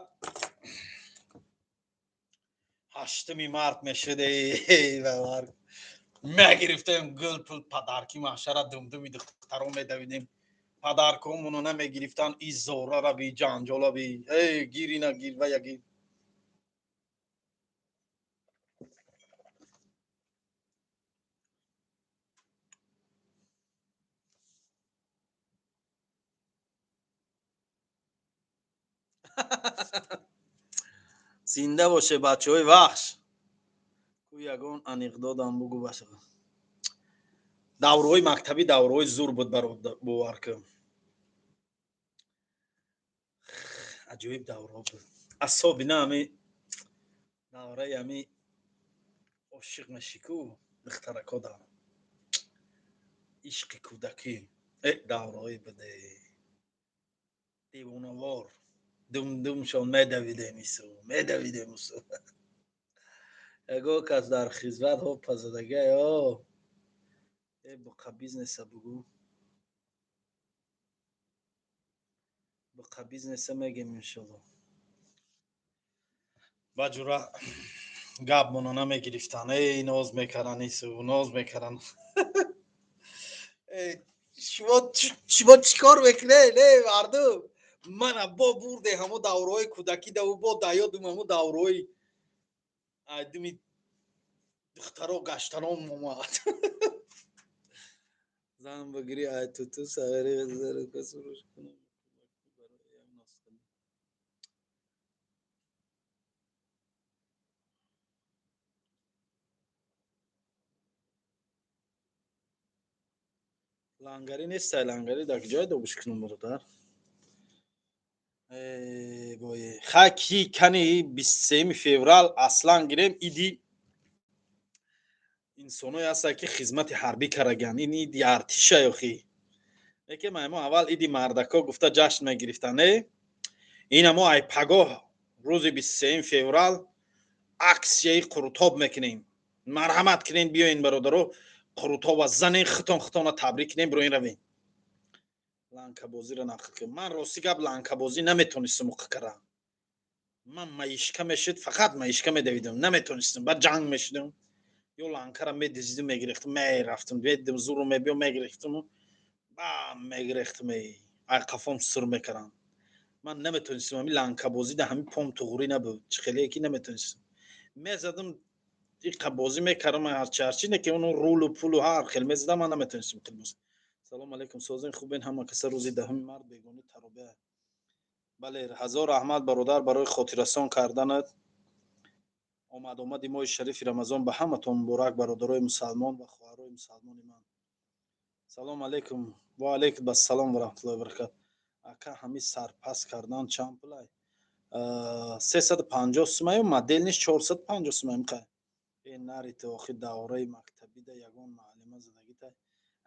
8 март мешуд бавар мегирифтем гул пул падарки маҳшара думдуми духтарон медавидем падаркомуно намегирифтан изора рави ҷанҷолави гирина гир ва ягир зинда боше бачаҳои вахш ку ягон аниқдодам бугу баша давраҳои мактабӣ давраҳои зур буд боварка аҷоиб давраҳо буд асоби на ҳами давраи ҳами ошиқ мешику духтарако дам ишқи кӯдакӣ давраҳое буде девонавор думдумшон медавидем ягон кас дар хизмат ҳопазадагай боқа бизнеса бугу боқа бизнеса мегем иншалло ба ҷура гапмоно намегирифтан ноз мекардан ноз мекардан шумо чӣ кор мекунед мардум мана бо бурде ҳамо давраҳои кӯдакӣ даву бо даёдум ҳамо давраҳои думи духтаро гаштанон омад зан багири айтуту сагари зарукасуруш кунам лангари нестай лангари дар ҷой добуш кунам бародар бое хаки кани 23 феврал аслан гирем иди инсоное ҳастанд ки хизмати ҳарбӣ караганд ин иди артиша ёхи яке маймо аввал иди мардако гуфта ҷашн мегирифтанд ин амо ай пагоҳ рӯзи 23 феврал аксияи қурутоб мекунем марҳамат кунен биёин бародаро қурутоба занен хитона табрик кунем бироин равем ланкабозиро нақл кунем ман рости гап ланкабозӣ наметонистам уқа кара ман маишка мешуд фақат маишка медавидам наметонистам ба ҷанг мешудам ё ланкара медизидум мегирифтам мерафтам веддам зуру мебиём мегирифтам ба мегирифтам ай қафом сур мекардам ман наметонистам ҳами ланкабозӣ да ҳами пом туғурӣ набуд хеле ки наметонистам мезадам иқа бозӣ мекардам ҳарчи не ки оно рулу пулу ҳар хел мезадам ман наметонистам хел боз салом алейкум созен хубен ҳама каса рӯзи 10 март бегони таробе бале ҳазор раҳмат бародар барои хотиррасон карданат омади моҳи шарифи рамазон ба ҳаматон муборак бародарои мусалмон ва хоҳарои мусалмони ман салом алейкум ва алейкум ассалом ва раҳматуллоҳи ва баракатуҳ ака ҳами сарпас кардан чанд пулай 350 сумаю модель нист 450 сумай мехай این نری تو آخی دوره مکتبی ده یگان معلمه زدگی تا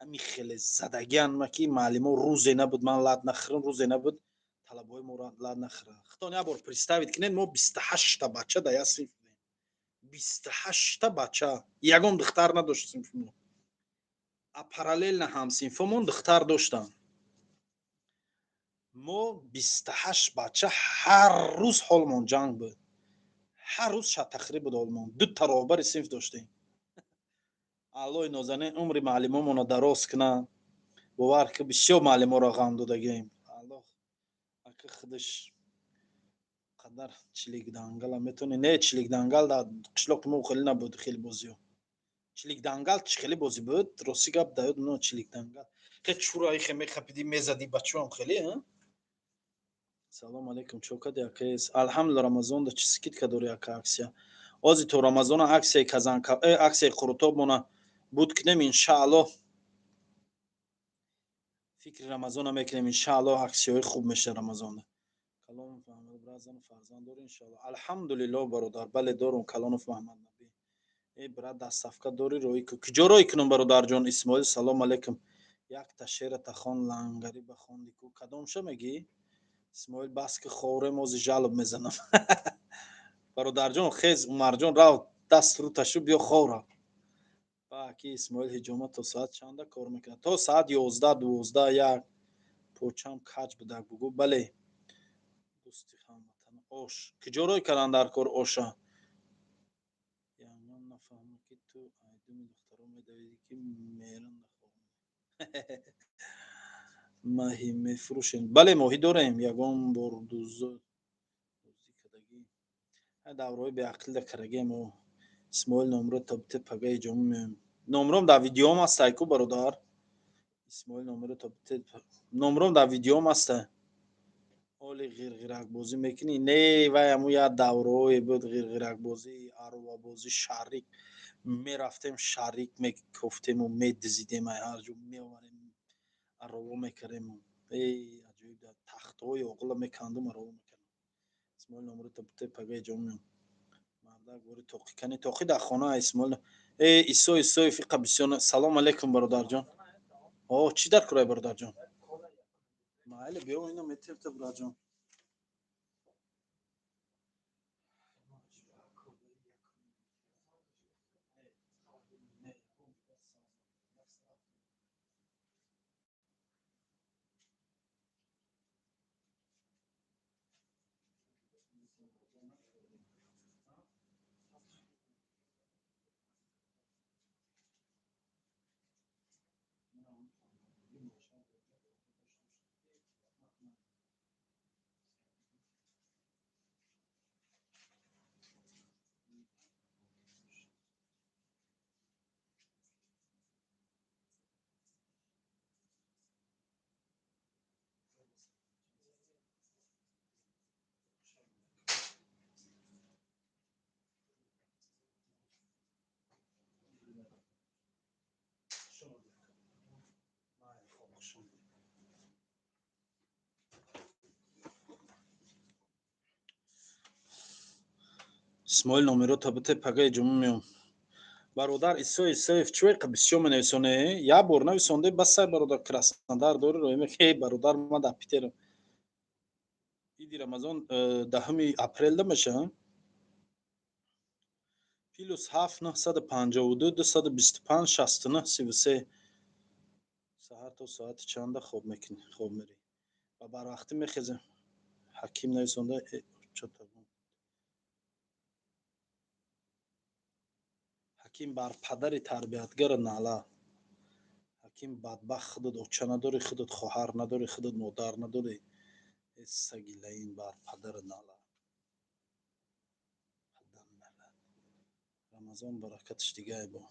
امی خیلی زدگیان مکی معلمه روزی نبود من لاد نخرم روزی نبود طلبای مراد لاد نخره خطون یه بار پریستاوید کنین ما 28 تا بچه ده یا صنف بودیم 28 تا بچه یگان دختر نداشت صنفمون پارالل نه هم صنفمون دختر داشتن ما 28 بچه هر روز حالمون جنگ بود هر روز شب تخریب بود حالمون دو تا راهبر صنف داشتیم аллои нозанин умри маълимонро дароз кунад бовар ки бисёр маълимонро ғам додагем аллоҳ аки худаш қадар чиликдангала метавонӣ не чиликдангал дар қишлоқи мо хеле набуд хеле бозиҳо чиликдангал чӣ хеле бозӣ буд рости гап даёд но чиликдангал хе чураи хе мехапидӣ мезадӣ бачаам хеле салом алейкум чокади акаес алҳамдулилла рамазонда чӣ скидка дори ака аксия ози то рамазона аксияи казанка аксияи қурутобона буд кунем иншааллоҳ фикри рамазона мекунем иншааллоҳ аксияҳои хуб мешавад рамазонда калонов маҳмад бразану фарзанд дорӣ иншааллоҳ алҳамдулиллоҳ бародар бале дорум калонов маҳмад набӣ брат дастафка дорӣ роӣ ку куҷо роӣ кунам бародарҷон исмоил салом алейкум якта шерата хон лангари бахонди ку кадомша мегӣ исмоил бас ки хорем ози жалб мезанам бародарҷон хез умарҷон рав даст рӯташу биё хора ки исмоил ҳиҷома то соат чанда кор мекунад то соат 11-12 почам каҷ будак бугӯ бале дӯсти ҳамватан ош куҷо рой кардан дар кор оша ягон нафаҳма ки ту айдуми духтаро медавидӣ ки меран нахоҳам маҳӣ мефурӯшем бале моҳӣ дорем ягон бор дӯзӣ кардагӣ давраҳои беақлида карагем исмоил номро табте пага иҷома меем номром дар видеом аста ку бародар исмоил номро табте номром дар видеом аста оли ғирғиракбозӣ мекунӣ не вай ҳамун як давраҳое буд ғирғиракбозӣ аровабозӣ шарик мерафтем шарик мекофтему медизидем ҳарҷо меоварем арово мекардему аҷоиб тахтҳои оғила мекандум арово мекардам исмоил номро табте пага иҷома меем мардак бори тоқӣ кани тоқӣ дар хона исмоил исо исоев иқа бисёр салом алейкум бародарҷон чӣ дар кораи бародарҷон майли биё ина метевта бародарҷон исмоил номеро табте пага иҷома меем бародар исо исоев чӯ бисёр менависоне як бор нависонде басар бародар краснодар дори роимек бародар ман дар питерам иди рамазон 10 апрелда мешавам плюс 7 952 225 69 33 саҳар то соати чанда хоб мекунӣ хоб мерӣ ва барвақтӣ мехезем ҳаким нависонда ҳаким бар падари тарбиятгара нала ҳаким бадбахт худат оча надорӣ худат хоҳар надорӣ худат модар надорӣ саги лаин бар падар нала рамазон баракаташ дигае бо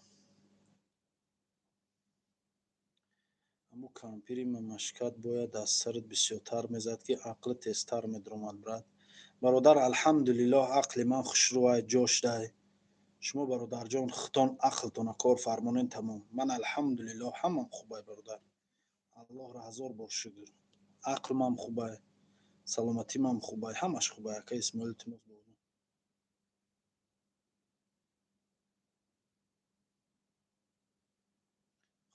ҳамун кампири мамашкат бояд аз сарат бисёртар мезад ки ақли тезтар медромад брат бародар алҳамдулиллоҳ ақли ман хушрӯай ҷош дай шумо бародарҷон хутон ақлтона кор фармонед тамом ман алҳамдулиллоҳ ҳамам хубай бародар аллоҳро ҳазор бор шукр ақлмам хубай саломатимам хубай ҳамаш хубай ака исмоил илтимос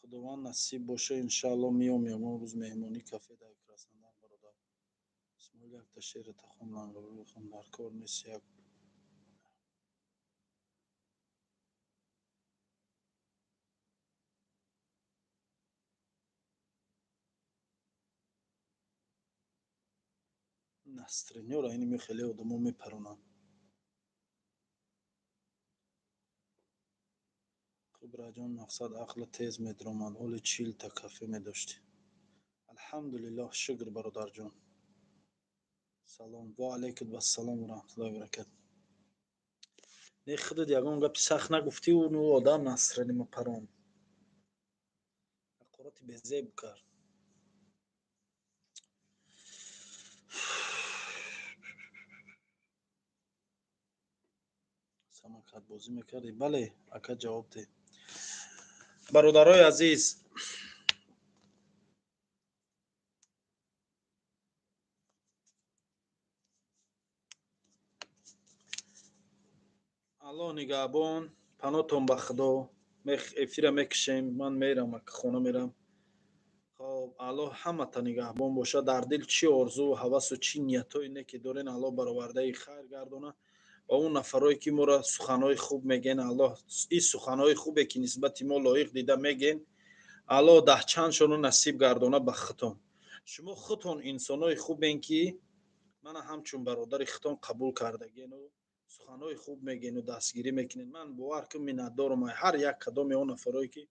خداوند نصیب باشه انشالله میام اون روز مهمانی کافه در کراسندر برادر اسماعیل یک تا شعر تخوندم رو بخون در کار نیست یک نسترینیو را اینی خیلی آدمو میپرونن کبرا جان مقصد عقل تیز میدرامن اول چیل تا کافه میداشتی الحمدلله شکر برادر جان سلام و علیکم و السلام و رحمت الله و برکاته نه خودت یگان گپ سخت نگفتی و نو آدم نصرانی مپرون قرات بزیب کرد سماکت بازی میکردی بله اکا جواب ده برادرای عزیز الله نگهبان پناهتون به خدا افیر میکشیم من میرم اگه خونه میرم خب الله همه تا نگهبان باشه در دل چی آرزو و هوس و چی نیتایی نه که دارین الله برآورده خیر گردونه و اون نفرایی که ما را سخنهای خوب میگن الله این سخنهای خوبه که نسبت ما لایق دیده میگن الله ده چندشون نصیب گردونه به ختم شما خودتون انسانای خوبین که من همچون برادر ختم قبول کردگین و سخنهای خوب میگین و دستگیری میکنین من باور که منت دارم هر یک کدام اون نفرایی که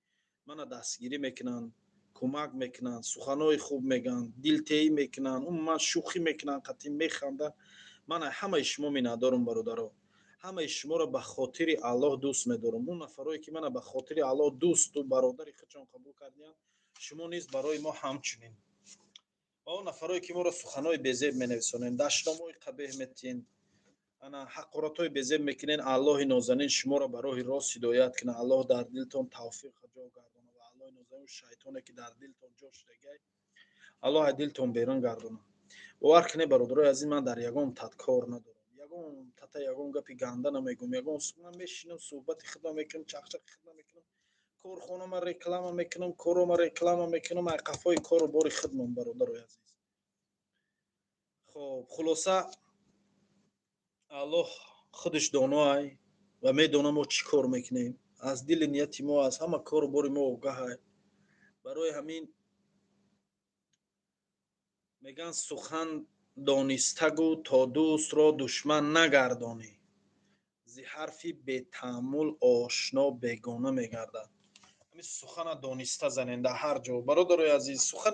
من دستگیری میکنن کمک میکنن سخنهای خوب میگن دلتهی میکنن اون من شوخی میکنن قطعی میخندن من همه شما منت دارم برادرها همه شما را به خاطر الله دوست میدارم اون نفرایی که من به خاطر الله دوست و برادر خودشون قبول کردین شما نیز برای ما همچنین و اون نفرایی که ما را سخنهای بزرگ مینویسونن دشنامهای قبیح میتین انا حقارتهای بزرگ میکنین الله نازنین شما را به راه راست هدایت کنه الله در دلتون توفیق جا گردونه و الله نازنین شیطانی که در دلتون جاش رگای الله دلتون بیرون گردونه باور کنه برادرای عزیز من در یگام تدکار ندارم یگام تتا یگام گپی گنده نمیگم یگام من میشینم صحبت خدمت میکنم چخچخ خدمت میکنم کارخانه ما رکلام میکنم کارو ما رکلام میکنم قفای کارو باری خدمت برادرای عزیز خب خلاصه الله خودش دانای و میدونه ما چی کار میکنیم از دل نیتی ما از همه کار باری ما آگاه برای همین میگن سخن دانستگو تا دوست را دشمن نگردانی زی حرفی به تأمل آشنا بیگانه میگردد همین سخن دانسته زنین در هر جا برادرای عزیز سخن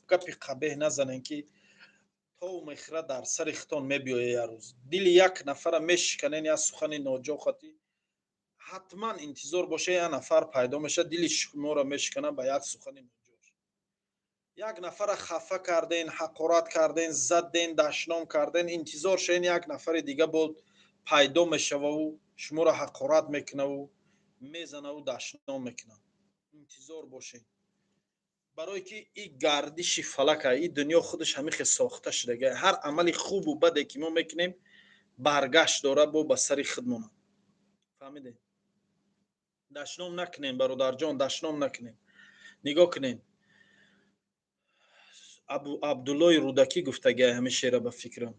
گپی قبیح نزنین که تا و مخره در سر ختان میبیایه یه روز دل یک نفر میشکنین یا سخن ناجا خاطی حتما انتظار باشه یه نفر پیدا میشه دل شما را میشکنه به یک سخن ناجا یک نفر خفه کردین حقارت کردین زدین دشنام کردین انتظار شین یک نفر دیگه بود پیدا میشه و شما را حقارت میکنه و میزنه و دشنام میکنه انتظار باشین برای که این گردش فلکه این دنیا خودش همیشه ساخته شده هر عمل خوب و بده که ما میکنیم برگشت داره با به سر خودمون فهمیدین دشنام نکنین برادر جان دشنام نکنین نگاه کنین عبدالله رودکی گفتگی همه شعر به فکرم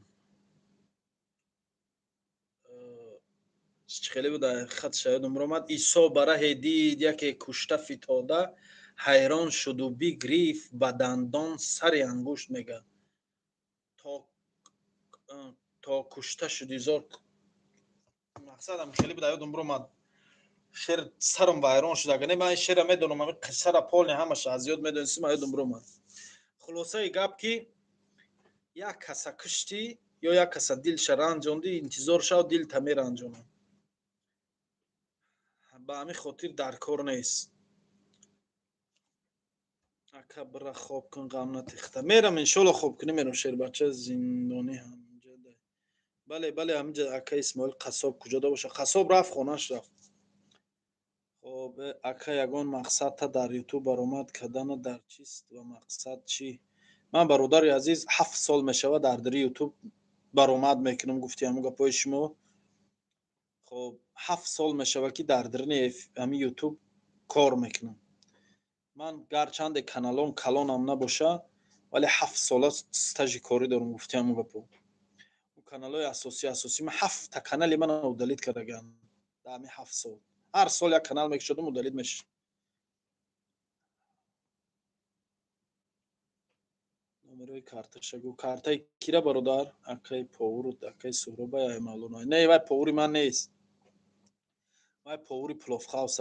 خیلی بود خط شاید عمر آمد عیسی بره دید یکی کشته فتاده حیران شد و بگریفت به دندان سر انگشت میگه تا کشته شد هزار مقصدم خیلی بود یادم برآمد شعر سرم ویران شد اگر نه من شعر میدونم همین قصه را پال همش از یاد میدونستم یادم برآمد خلاصه گپ که یک کس کشتی یا یک کس دلش رنجاندی انتظار شد دل تمی رنجانه به همین خاطر در کار نیست اکا برا خواب کن غم نتیخته میرم انشالله خواب کنی میرم شعر بچه زندانی همینجا ده بله همینجا اکا اسماعیل قصاب کجا ده باشه قصاب رفت خونش رفت خب اکا یگان مقصد تا در یوتیوب برآمد کردن در چیست و مقصد چی من برادر عزیز 7 سال میشوه در یوتیوب برآمد میکنم گفتی همون گپای شما خب 7 سال میشوه که در درون همین یوتیوب کار میکنم من گرچند کانالون کلانم نباشه ولی 7 سال استاژ کاری دارم. گفتم گپو اون کانالای اساسی من 7 تا کانال من مدلیت کردم در همین 7 سال. هر سال یک کانال میشد مدلیت میشه. نمره کارتش گو کارتای کیرا برادر اکای پاور اکای سهراب یا معلومه نه وای پاوری من نیست وای پاوری پلوف خاص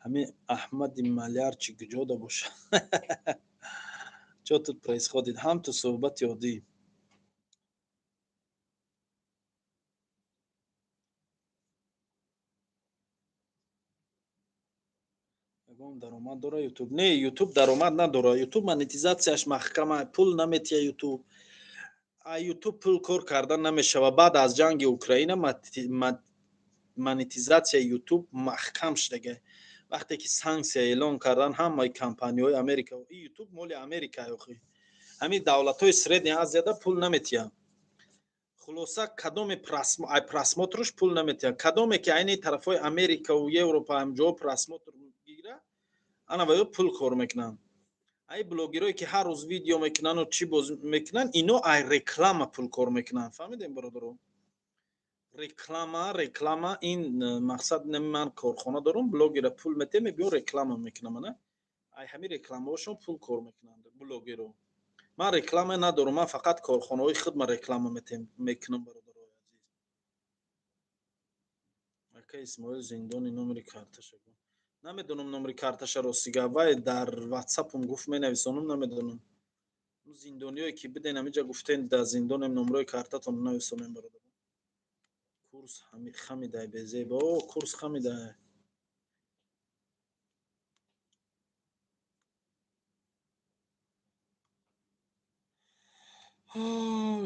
همین احمد مالیار چی گجوده باشه چه تو پرایس خودید هم تو صحبت یادی میگم درآمد داره یوتیوب نه یوتیوب درآمد نداره یوتیوب مانتیزاسیش محکمه پول نمیتیه یوتیوب یوتیوب پول کار کردن نمیشه و بعد از جنگ اوکراین مانتیزاسیا یوتیوب محکم شده وقتی که سانکسیا اعلان کردن همه کمپانی‌های امریکا و یوتیوب مال امریکا اخی همین دولت‌های سرید از زیاده پول نمیتیه خلاصه کدام پراسموترش پول نمیتیه کدامی که عین طرفای امریکا و اروپا هم جو پراسموتر میگیره انا باید پول کار میکنن ای بلوگرایی که هر روز ویدیو میکنن و چی باز میکنن اینو ای رکلام پول کار میکنن فهمیدین برادرو реклама ин мақсад ман корхона дорам блогера пул мете мебиён реклама мекунам ана ай ҳамин рекламаҳошон пул кор мекунанд блогеро ман реклама надорам ман фақат корхонаҳои худман реклама мекунам бародарои азиз ака исмоил зиндони номери карташа намедонам номери карташаро сига вай дар ватсапам гуфт менависонам намедонам зиндониҳое ки биден ҳамиҷа гуфтен дар зиндонем номерои картатон нависонем бародар курс хамидай безебо курс хамидай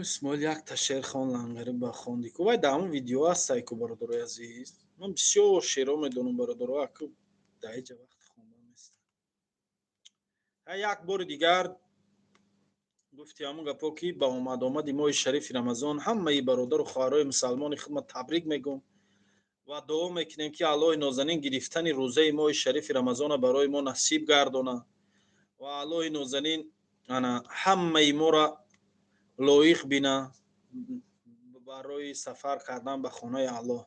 исмоил якта шерхон лангари ба хонди ку вай дар ҳамон видео ҳастай ку бародарои азиз ман бисёр шеърҳо медонам бародаро аку даиҷа вақти хондан нест як бори дигар гуфти ҳамон гапо ки ба омади моҳи шарифи рамазон ҳамаи бародару хоҳарои мусалмони хидмат табрик мегӯм ва дуо мекунем ки аллоҳи нозанин гирифтани рӯзаи моҳи шарифи рамазона барои мо насиб гардона ва аллоҳи нозанин ана ҳамаи моро лоиқ бина барои сафар кардан ба хонаи аллоҳ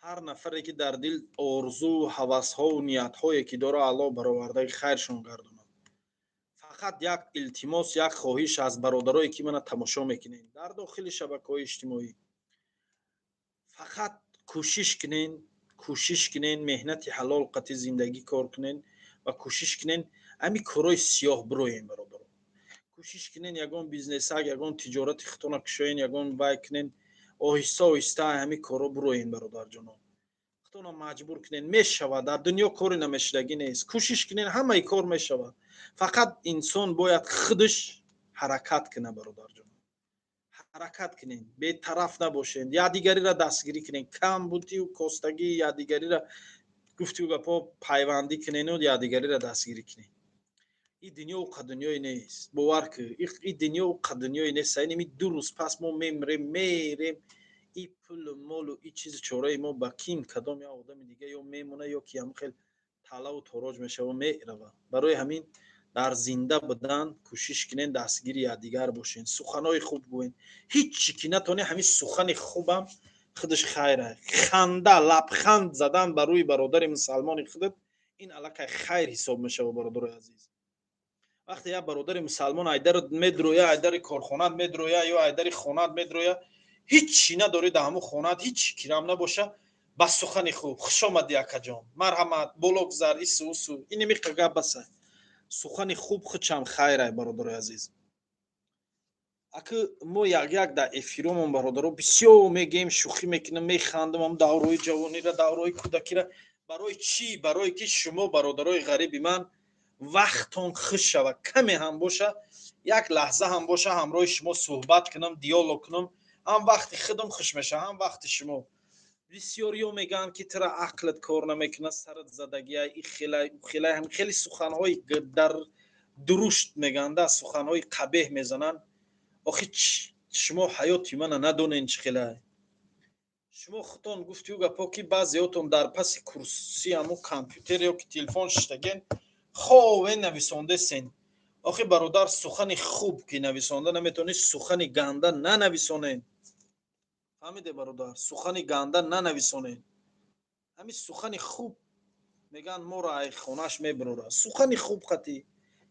ҳар нафаре ки дар дил орзу ҳавасҳову ниятҳое ки дора аллоҳ баровардаи хайршон гардонад фақат як илтимос як хоҳиш аз бародарое ки мана тамошо мекунед дар дохили шабакаҳои иҷтимоӣ фақат кӯшиш кунен меҳнати ҳалол қати зиндагӣ кор кунен ва кӯшиш кунен ҳами корои сиёҳ бироен бародаро кӯшиш кунен ягон бизнесак ягон тиҷорати худтона кушоен ягон вай кунен оҳиста оҳиста ҳами коро бироен бародарҷонон худтона маҷбур кунен мешавад дар дунё кори намешудагӣ нест кӯшиш кунен ҳамаи кор мешавад фақат инсон бояд худаш ҳаракат куна бародарҷон ҳаракат кунен бетараф набошед якдигариро дастгирӣ кунен камбудию костагӣ якдигариро гуфту гапо пайвандӣ кунену якдигариро дастгирӣ кунен ин дунё уқа дунёе нест бовар кӯ ин дунё уқа дунёе нест ин ду рӯз пас мо мемрем мерем ин пулу молу ин чизи чораи мо ба ким кадом як одами дига ё мемона ё ки ҳамон хел талаву тороҷ мешава мерава барои ҳамин дар зинда будан кӯшиш кунен дастгири якдигар бошен суханои хуб гӯен ҳеҷ чӣ ки натонем ҳамин сухани хубам худаш хайра ханда лабханд задан ба рӯи бародари мусалмони худат ин аллакай хайр ҳисоб мешава бародарои азиз вақте як бародари мусалмон айдаро медроя айдари корхонат медроя ё айдари хонат медроя ҳеҷ чӣ надорӣ дар ҳамон хонат ҳеҷ кирам набоша ба сухани хуб хушомадӣ акаҷон марҳамат бологзар ису усу инемиқа гап баса сухани хуб худчам хайрай бародарои азиз аку мо як дар эфиромон бародаро бисёр мегем шӯхӣ мекунам механдам даврои ҷавонира даврои кӯдакира барои чӣ барое ки шумо бародарои ғариби ман вақтон хуш шавад каме ҳам боша як лаҳза ҳам боша ҳамроҳи шумо суҳбат кунам диалог кунам ҳам вақти худам хуш мешавам ҳам вақти шумо бисёриё мегӯянд ки тира ақлат кор намекунад сарат задагия хелай хели суханҳои дар дурушт мегӯянд суханҳои қабеҳ мезананд охи шумо ҳаёти мана надонен чӣ хелай шумо худтон гуфтию гапо ки баъзеётон дар паси курси ҳамон компютер ё ки телефон шиштаген خوب نویسنده سین. آخه برادر سخن خوب که نویسنده نمیتونی سخن گنده ننویسونه. فهمیده برادر؟ سخن گنده ننویسونه. همین سخن خوب میگن ما را ای خونش میبروره. سخن خوب خطی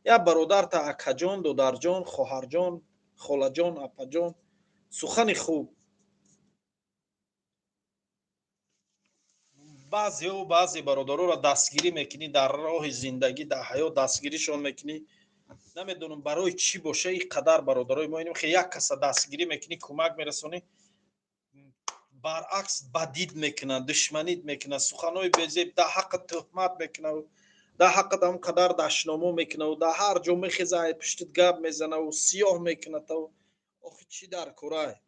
یا برادر تا اکجان دودرجان خواهرجان خالجان اپجان سخن خوب. بعضی برادرها را دستگیری میکنی در راه زندگی در حیات دستگیریشون میکنی نمیدونم برای چی باشه این قدر برادرای ما اینیم خیلی یک کس دستگیری میکنی کمک میرسونی برعکس بدید میکنه دشمنیت میکنه سخنای بزیب در حق تهمت میکنه در حق هم قدر دشنامو میکنه و در هر جا میخیزه پشتت گپ میزنه و سیاه میکنه تو آخه چی در کره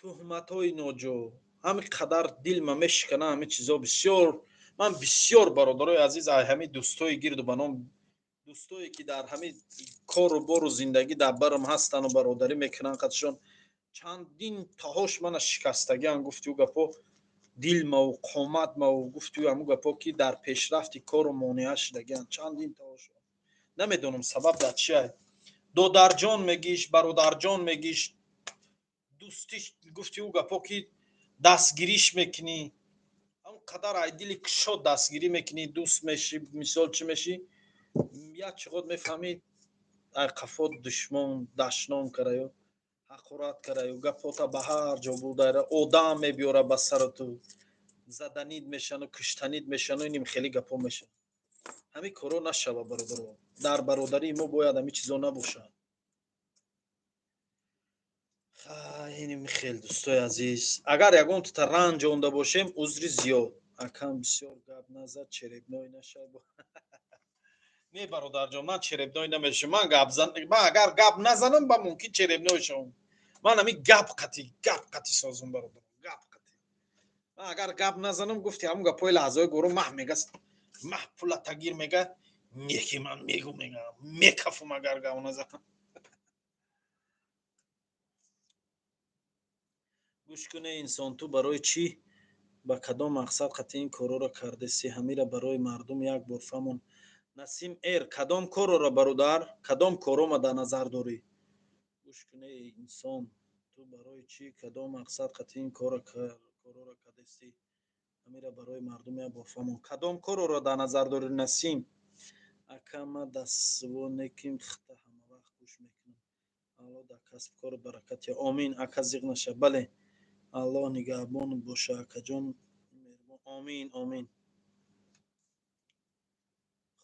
تهمت های ناجو همین قدر دل ما میشکنه همین چیزا بسیار من بسیار برادرای عزیز همین دوستای گرد و بنام دوستایی که در همین کار و بار و زندگی در برم هستن و برادری میکنن قدشون چندین تاهاش من شکستگی هم گفتی و گپا دل ما و قامت ما و گفتی و همون گپا که در پیشرفتی کار و مانعه شدگی چندین تاهاش نمیدونم سبب در چیه دو جان میگیش برادر جان میگیش دوستیش گفتی و گپا که دستگیریش میکنی اون قدر ایدیلی کشو دستگیری میکنی دوست میشی مثال چی میشی یک چقدر میفهمی قفات دشمن دشنام کرایو حقارت کرایو گپاتا به هر جا بوده آدم میبیاره به سر تو زدنید میشن و کشتنید میشن و اینیم خیلی گپا میشه همین کارو نشوه برادر در برادری ما باید همین چیزا نباشه اینیم خیلی دوستای عزیز اگر یگون تو رنج اونده باشیم عذری زیاد اکم بسیار گپ نزد چربنای نشه نه برادر جان من چربنای نمیشه من اگر گپ نزنم با ممکن چربنای شم من همین گپ قطی سازم برادر گپ قطی من اگر گپ نزنم گفتی همون گپای لحظه گورو مح میگست مح پولا تگیر میگه میگی من میگم میکفم اگر گپ نزنم گوش کنه انسان تو برای چی با کدام مقصد قطعی این کارا را کرده سی همیره برای مردم یک بار فهمون نسیم ایر کدام کارو را برادر کدام کارو ما در نظر داری گوش کنه انسان تو برای چی کدام مقصد قطعی این کارا را کرده سی همیره برای مردم یک بار فهمون کدام کارو را در نظر داری نسیم اکما دستوانه کیم خطه همه وقت گوش میکنم الله در کسب کار برکت یا آمین اکا زیغ نشه بله الله نگهبان باشه اکا جان آمین آمین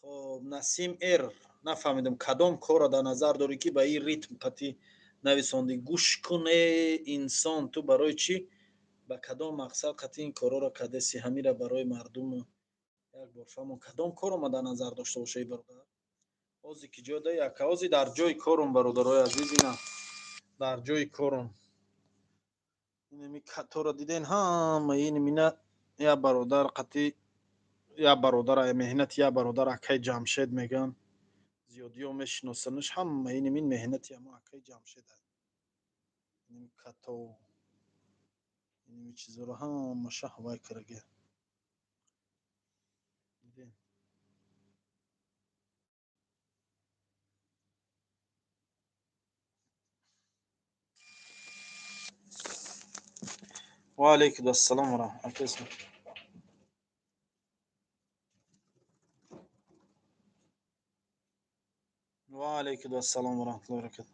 خب نسیم ار نفهمیدم کدام کار را در نظر داری که به این ریتم قطعی نویساندی گوش کنه انسان تو برای چی به کدام مقصد قطعی این کارا را کرده سی همین را برای مردم یک بار فهمون کدام کار را ما در نظر داشته باشه برادر اوزی که جا ده یک اوزی در جای کارم برادرای عزیز اینا در جای کارم اینمی کتا را دیدین هم این مینا یا برادر قطعی یا برادر مهنت یا برادر اکای جمشید میگن زیادی ها میشناسنش هم این مهنت یا ما اکای جمشید این کتا و این چیزا رو هم مشه هوای کرگه دیدین و علیکم السلام و رحمت الله و علیکم السلام و رحمت الله و برکاته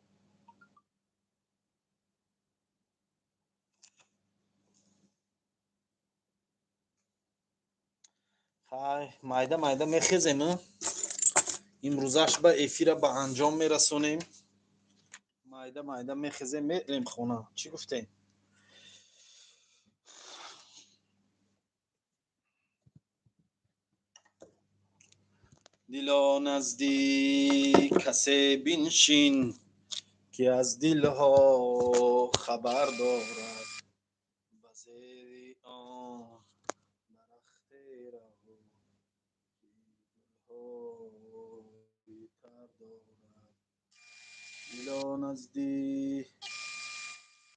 خای مایده مایده میخیزیم امروزش به افیر به انجام میرسونیم مایده مایده میخیزیم میریم خونه چی گفتین دلا نزدیک کسی بنشین که از دلها خبر دارد به زیر آن درخت رها گلهای تر دارد دلا نزدیک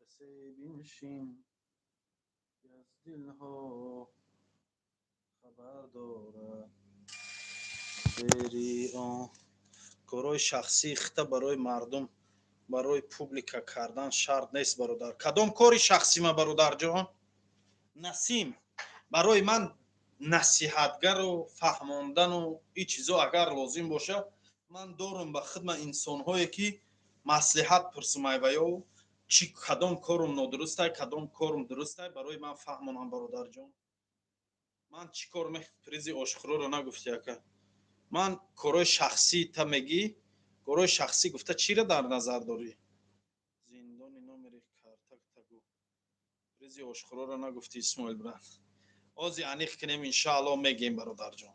کسی بنشین که از دلها خبر دارد کارهای شخصی خطه برای مردم برای پوبلیکا کردن شرط نیست برادر. کدام کاری شخصی ما برادر جان؟ نسیم برای من نصیحتگر و فهماندن و این چیزا اگر لازم باشه من دارم به خدمت انسان‌هایی که مصلحت پرسمای و یا چی کدام کارم نادرسته کدام کارم درسته برای من فهمونم برادر جان. من چی کار پریزی آشخورا رو نگفتی که من کارهای شخصی تا میگی کارهای شخصی گفته چی را در نظر داری؟ زندانی نمیری کارتک تگو پریزی آشخورا رو نگفتی اسماعیل بران. آزی انیخ کنیم انشاءالله میگیم برادر جان.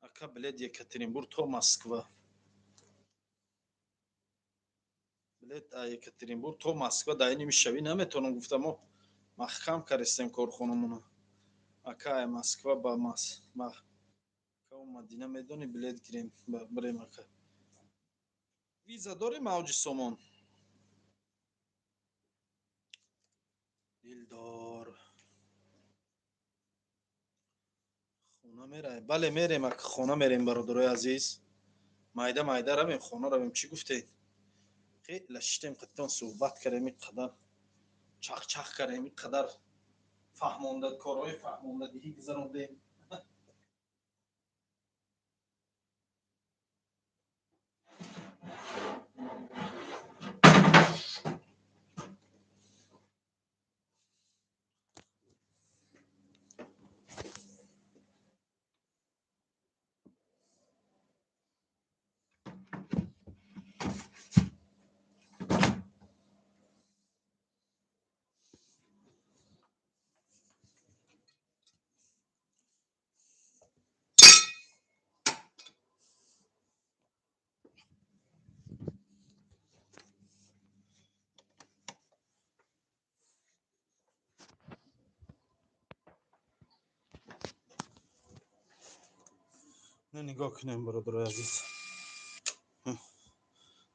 اکا بلد یکاترینبورگ تو مسکوا بلد یکاترینبورگ تو مسکوا داینی میشوی نمیتونم گفتم ما محکم کردیم کارخونمونو اکا مسکوا با ما که مدینه میدونی بلد گیریم بریم اکا ویزا داریم اوج سامان دلدار خونه میره بله میریم اکا خونه میریم برادرای عزیز مایده مایده رویم خونه رویم چی گفتید خیلی لشتیم قطعا صحبت کردیم اینقدر چخ چخ کردیم اینقدر فهمانده کارهای فهماندگی گذروندیم. نه نگاه کنیم برادر عزیز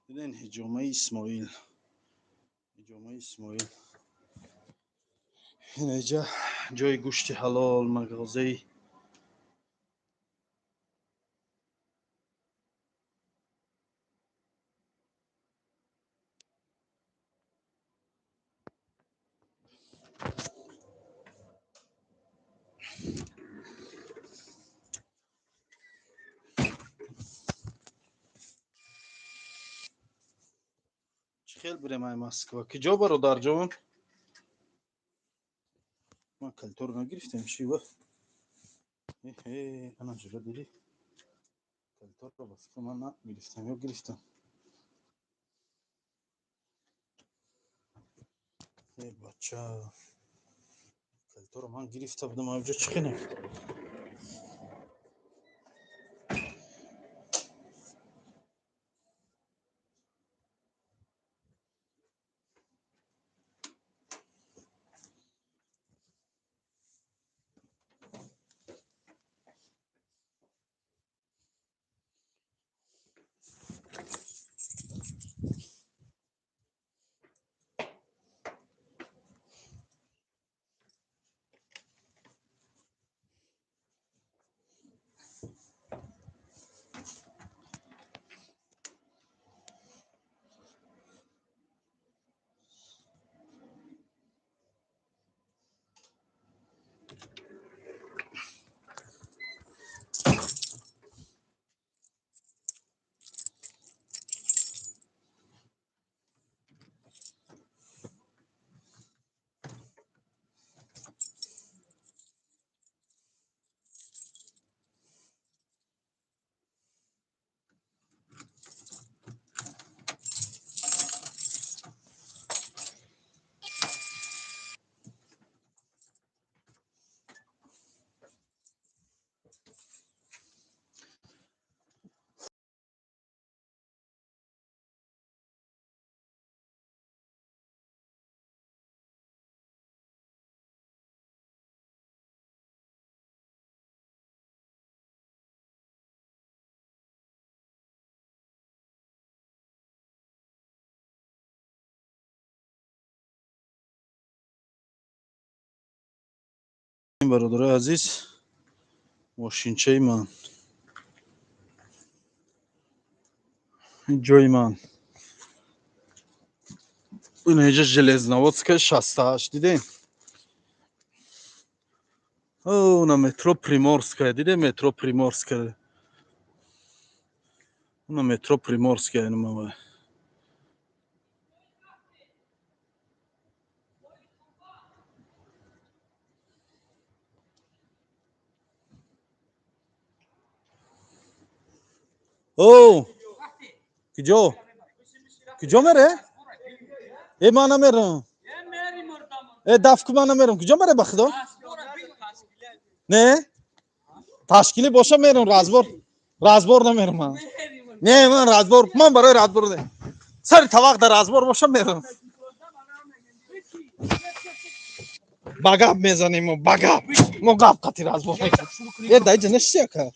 دیدین هجامه اسماعیل این اینجا جای گوشت حلال مغازه چه خیلی بریم های مسکوا که جا برادر جان ما کلتور نگرفتیم چی و انا جلو دیدی کلتور رو بس که من نگرفتم یا گرفتم بچه کلتور رو من گرفته بودم اینجا چی کنیم برادر عزیز ماشینچه من جای من این اینجا ژلزنوودسکا 68 دیدین اون مترو پریمورسکا دیده مترو پریمورسکا اون مترو پریمورسکا اینم او کجا میره ای من نمیرم ای دفکو من نمیرم کجا میره بخدا نه تشکیلی باشه میرم رازبور نمیرم من نه من رازبور من برای رازبور نه سر طواق در رازبور باشه میرم багаб мезанем багаб мо гап қати разбор е дай ҷана шека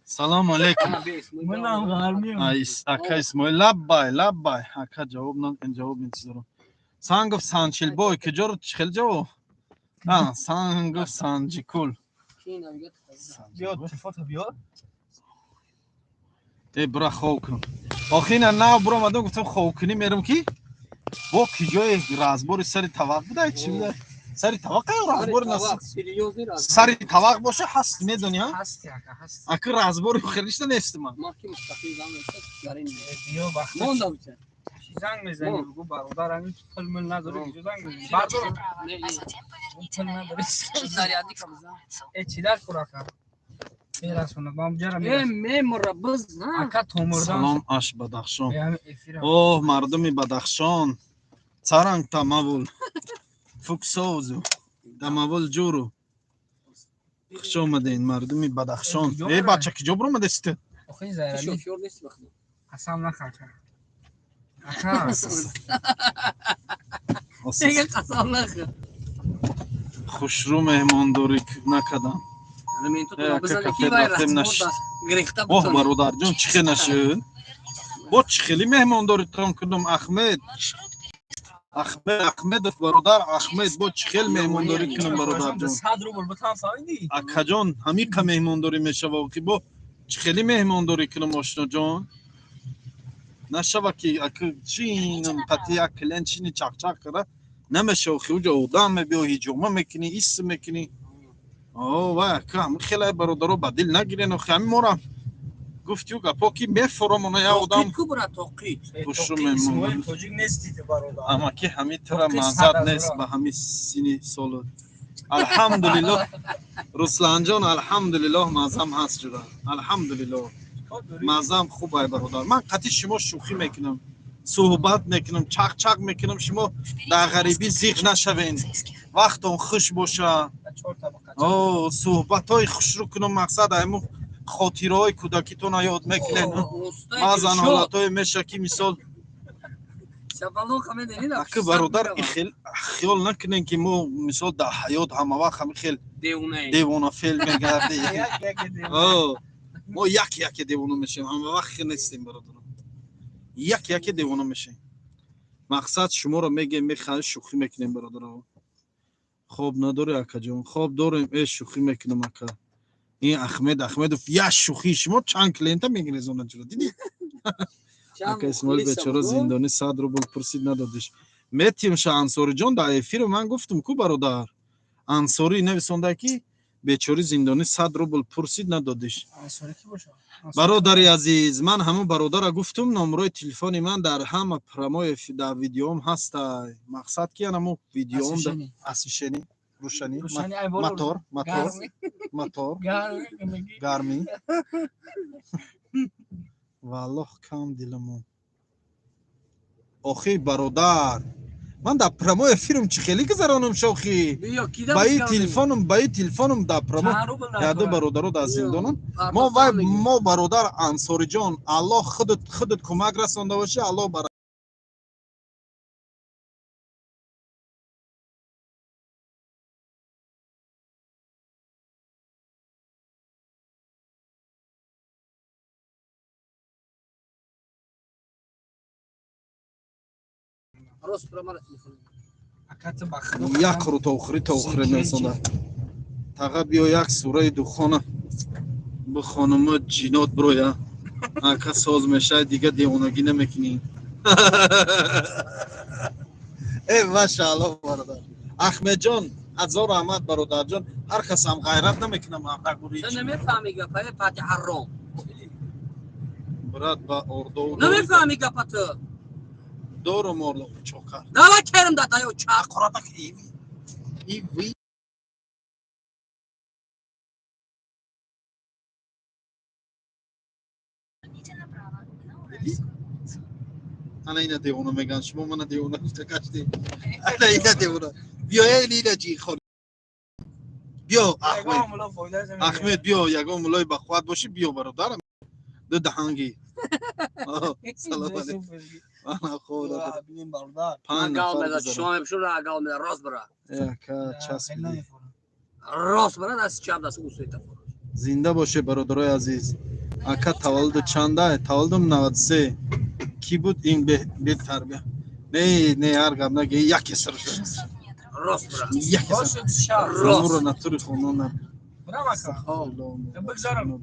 салом алейкум ака исмоил лаббай ака ҷавоб интизорам сангов санчилбой куҷоро чихел ҷавоб سانگو سانجی کول بیاد تلفات بیاد ای برا خواب کن آخه این نه برا مدام گفتم خواب کنی میرم کی با کجای رازبور سری طواق بوده چی بوده سری طواق یا رازبور سری طواق باشه هست میدونی ها هست اکر رازبور خریشته نیست من ما کی مستقیم داریم دیو وقت موندم زنگ میزنی بگو برادرم پول مل نداره اینجا زنگ میزنی برادر پول نداره زریادی کم زن چیدار خوراکم میرسونه بام جرم مربز اکا تومردان سلام اش بدخشان اوه مردمی بدخشان سرنگ تمول فوکسوزو تمول جورو خوش اومدین مردمی بدخشان ای بچه کجا برو اومدید آخه زریادی شوفیور نیست بخدا قسم نخور خوشرو مهمانداری نکردم اوه برادر جون چخی نشد با چخیلی مهمانداری تان کردم احمد برادر احمد با چخیل مهمانداری کنم برادر جون اکا جان همی که مهمانداری میشه که با چخیلی مهمانداری کنم آشنا جان نشوه که اکه چینم پتی اکلن چینی چاک کرده نمیشه خیوجه اودام بیا هیجومه میکنی ایست میکنی اوه وای که همه خیلی برادرو بدل نگیرن و همین مورم گفتی و گپا که میفرم اونه یا اودام خوش رو میمون اما که همین طرح مذب نیست به همین سینی سال الحمدلله رسلان جان الحمدلله مذب هست جدا الحمدلله مزم خوبه برادر من قطعی شما شوخی میکنم صحبت میکنم چاق میکنم شما در غریبی زیغ نشوین وقتون خوش باشه صحبت های خوش رو کنم مقصد همون خاطره های کودکیتون یاد میکنین بعضا حالت های میشه که مثال اکه برادر خیال نکنین که ما مثال در حیات همه وقت همه خیل دیوانه فیلم میگرده ما یک دیوانه میشیم همه وقت نیستیم برادرم یک دیوانه میشیم مقصد شما رو میگیم میخواد شوخی میکنیم برادرم خواب نداره اکا جان خواب داریم ای شوخی میکنم اکا این احمد یا شوخی شما چند کلینتا میگیرید اون جلو دیدی اکا اسماعیل بیچاره زندانی 100 روبل پرسید ندادش میتیم شه انصاری جان در افیر من گفتم کو برادر انصاری نویسنده کی بیچاره زندانی 100 روبل پرسید ندادش برادری عزیز من همون برادر گفتم نمره تلفن من در همه پرمای در ویدیوم هست مقصد که همون ویدیوم اسیشنی روشنی موتور گرمی والله کم دلمون آخی برادر من در پرمای فیلم چه خیلی گذرانم شوخی با این تلفنم در پرمای یاده برادرو در زندانم ما برادر انصاری جان الله خودت کمک رسانده باشه الله راست برا مرا تلفن аката бахро як рӯ та охири месонда тага биё як сураи духона бихонумо ҷинот броя ака соз мешавад дига девонагӣ намекунӣ машааллоҳ бародар ахмедҷон ҳазор раҳмат бародарҷон ҳар касам ғайрат намекунам ҳақагури sen nefahmi gapayı Fatih Harrom брат ба ордов nefahmi gapatı дорум орлоқ чокар dava kerim da dayo çak ақоратак иви ана ина девона меган шумо мана девона гуфтакашти ана ина девона биё ина ҷихон биё ахмед биё ягон мулои бахват боши биё бародарам ду даҳанги салом алейкум ана хода панҷ agal нафар meda гузарам şom hepşur agal meda rost bra яка часпиди rost bra das çab das usuyta зинда боше бародарои азиз ака таваллуду чанда таваллудум 93 ки буд ин бетарбия не ҳар гап наги яке сар rost bra яке сар замура натури хонона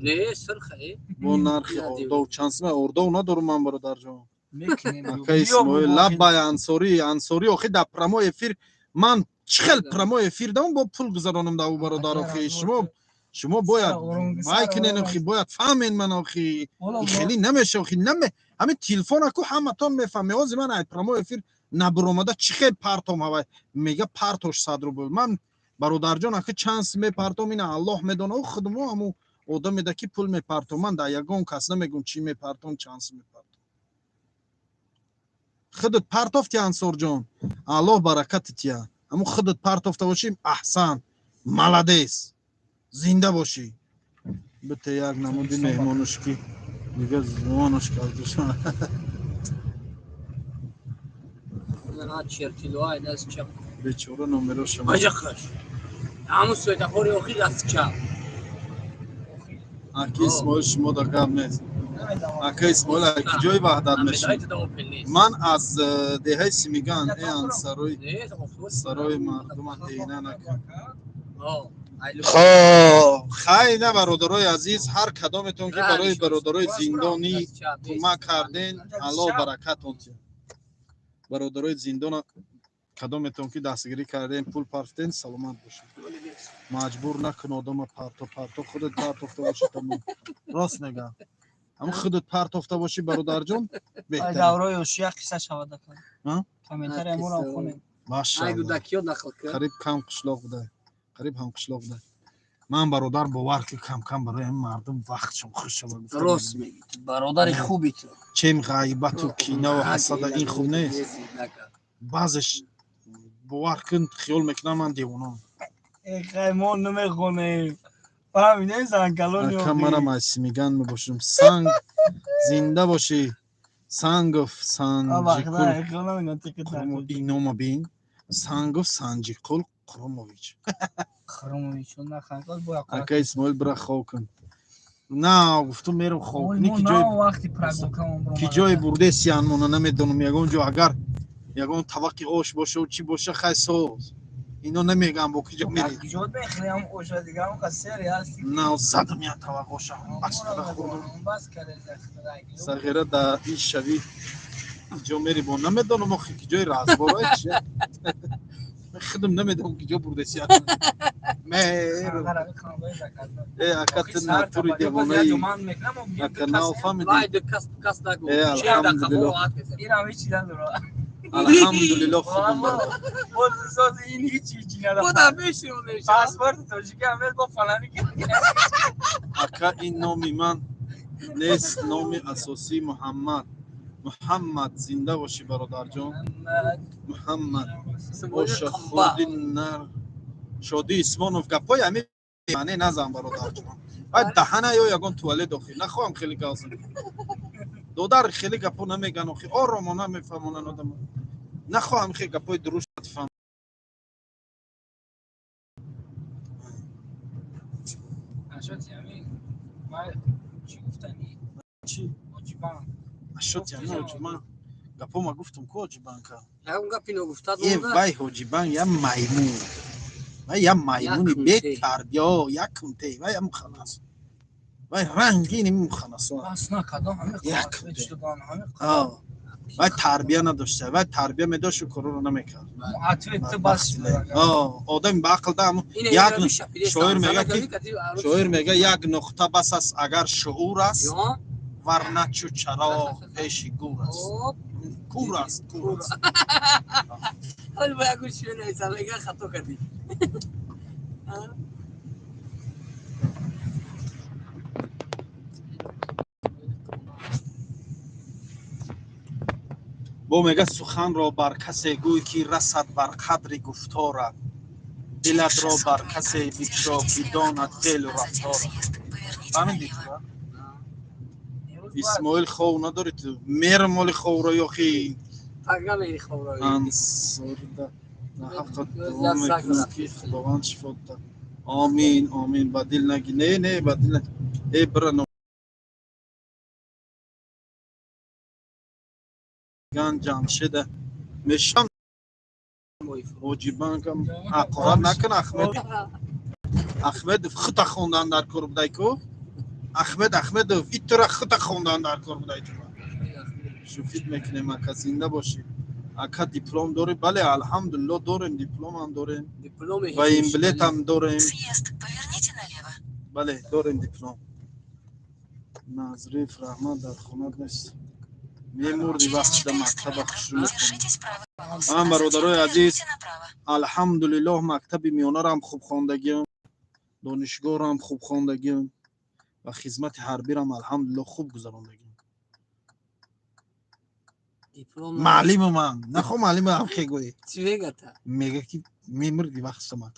ne sırxı бо нархи ордов чансма ордов надорум ман бародарҷон ака исмоил лаббай ансорӣ охи дар прамои эфир ман чӣ хел прамои эфир дарам бо пул гузаронам дар у бародар охи шумо бояд вай кунен охи бояд фаҳмен ман охи хеле намеша охи наме ҳамин телефон аку ҳаматон мефаҳме ози ман ай прамои эфир набиромада чӣ хел партом ҳавай мега партош 100 рубл ман бародарҷон ака чанс мепартом ина аллоҳ медона худмо ҳаму одамеда ки пул мепартом ман дар ягон кас намегум чӣ мепартом чанс мепартом худат партофти ансорҷон аллоҳ баракатития ҳаму худат партофта бошим аҳсан маладес зинда бошӣ бите як намуди меҳмонушки дига зувонуш кардуша ha çertilo ay das çab бечора номеро шумо bacakır amu söyle hori oxi das çab аки исмоил шумо дар гап нест ака исмоил ки ҷои ваҳдат мешавад Amedayt da opelni ман аз деҳаи симиган сарои ne of сарои мардуман деҳина накун oh aylı хайна бародарои азиз ҳар кадометон ки барои бародарои зиндонӣ кӯмак карден аллоҳ баракатон диҳад бародарои зиндона кадометон ки дастгирӣ карден пул партен саломат бошед маҷбур накун одама парто худат партофта бошӣ тамом рост мегам ҳамн худат партофта бошӣ бародарҷон беҳтар даврои ошия қисса шавад ҳа? комментария моро хонем ay машааллоҳ dudakiyo naql kır қариб кам қишлоқ буда қариб ҳам қишлоқ буда ман бародар бовар ки камкам барои ҳамин мардум вақтшон хуш шавад rost megi barodari xubi tu чем ғайбату кинаву ҳасада ин хуб нест баъзеш бовар кун хиёл мекунам ман девонам мо намехонем фаҳмидем зангалони ака манам айсимиган мебошам санг зинда бошӣ сангов санҷикул инома бин сангов санҷикул қурумович ака исмоил бира хоб кун на гуфтум мерам хобкунӣ ки ҷои бурдеси анмона намедонам ягон ҷо агар ягон таваққи ош боша чӣ боша хай соз ино намегам бо киҷо мери на задум як тавақ оша баскада хӯрдам сағира дар ин шави ҷо мери бо намедонам охи ки ҷои разбора чи худам намедонам ки ҷо бурдеси меру ака ту натури девонаи ака нафамиди алҳамдулиллоҳ алҳамдулиллоҳ худам ака ин номи ман нест номи асосии муҳаммад зинда бошӣ бародарҷон муҳаммад боша худи нар шодӣ исмонов гапои ҳамин маъне назан бародарҷон ай даҳана ё ягон туалет охи нахоҳам хеле газм додар хеле гапо намеган охи оромона мефаҳмонан одама нахоҳам хеле гапои дуруст фаҳм ашоти ҳамин оҷуман گپا گفتم کو حاجی بانکا اون گپی نگفتاد ای مونده وای حاجی بانک یا میمون وای یا میمونی یکم بی تی. تربیه یکم تی وای ام خلاص وای رنگینی مخلص بس نکدم همه یک قهوه چطور همه آه وای تربیه نداشته وای تربیه میداشت و کارو رو نمیکرد معطوی تو بس آدم با عقل دام اینه یک روی شپیده شاعر سانزانه میگه گلی که کتی عروس شاعر میگه یک نقطه بس است اگر شعور است یا ورنه چو چرا پیش گور است اوه کور است کور است حال باید گوش شوی نیسا میگه خطا کردی با میگه سخن را بر کسی گوی که رسد بر قدر گفتارت دلت را بر کسی بکشا که داند فعل و رفتارت فهمیدی تو اسماعیل خو نداری تو میر مال خو را یا خی تقیقا میری خورایی انصار ده نه حق یا دوام سگ کنی رفتی. که خداوند شفات ده آمین آمین بدل نگی نه بدل نگی ای برنو گان جمشده میشم حاجی بانکم حقارت نکن احمد خطا خوندن در کار بدای کو احمد ایترا خطا خوندن در کار بدای تو شوفید میکنه ما کسی زنده باشی اکا دیپلم داره بله الحمدلله داریم دیپلم هم داریم دیپلوم و این بلیت هم داریم بله داریم دیپلم نظریف رحمت در خونه نیست میموردی وقتی در مکتب شروع کنیم من برادرای عزیز الحمدلله مکتب میانه را هم خوب خواندگیم دانشگاه را هم خوب خواندگیم و خدمت حربی را هم الحمدلله خوب گذراندگیم معلم من نخو معلم هم خیلی گویی چی میگه تا؟ میگه که میمردی وقت سمت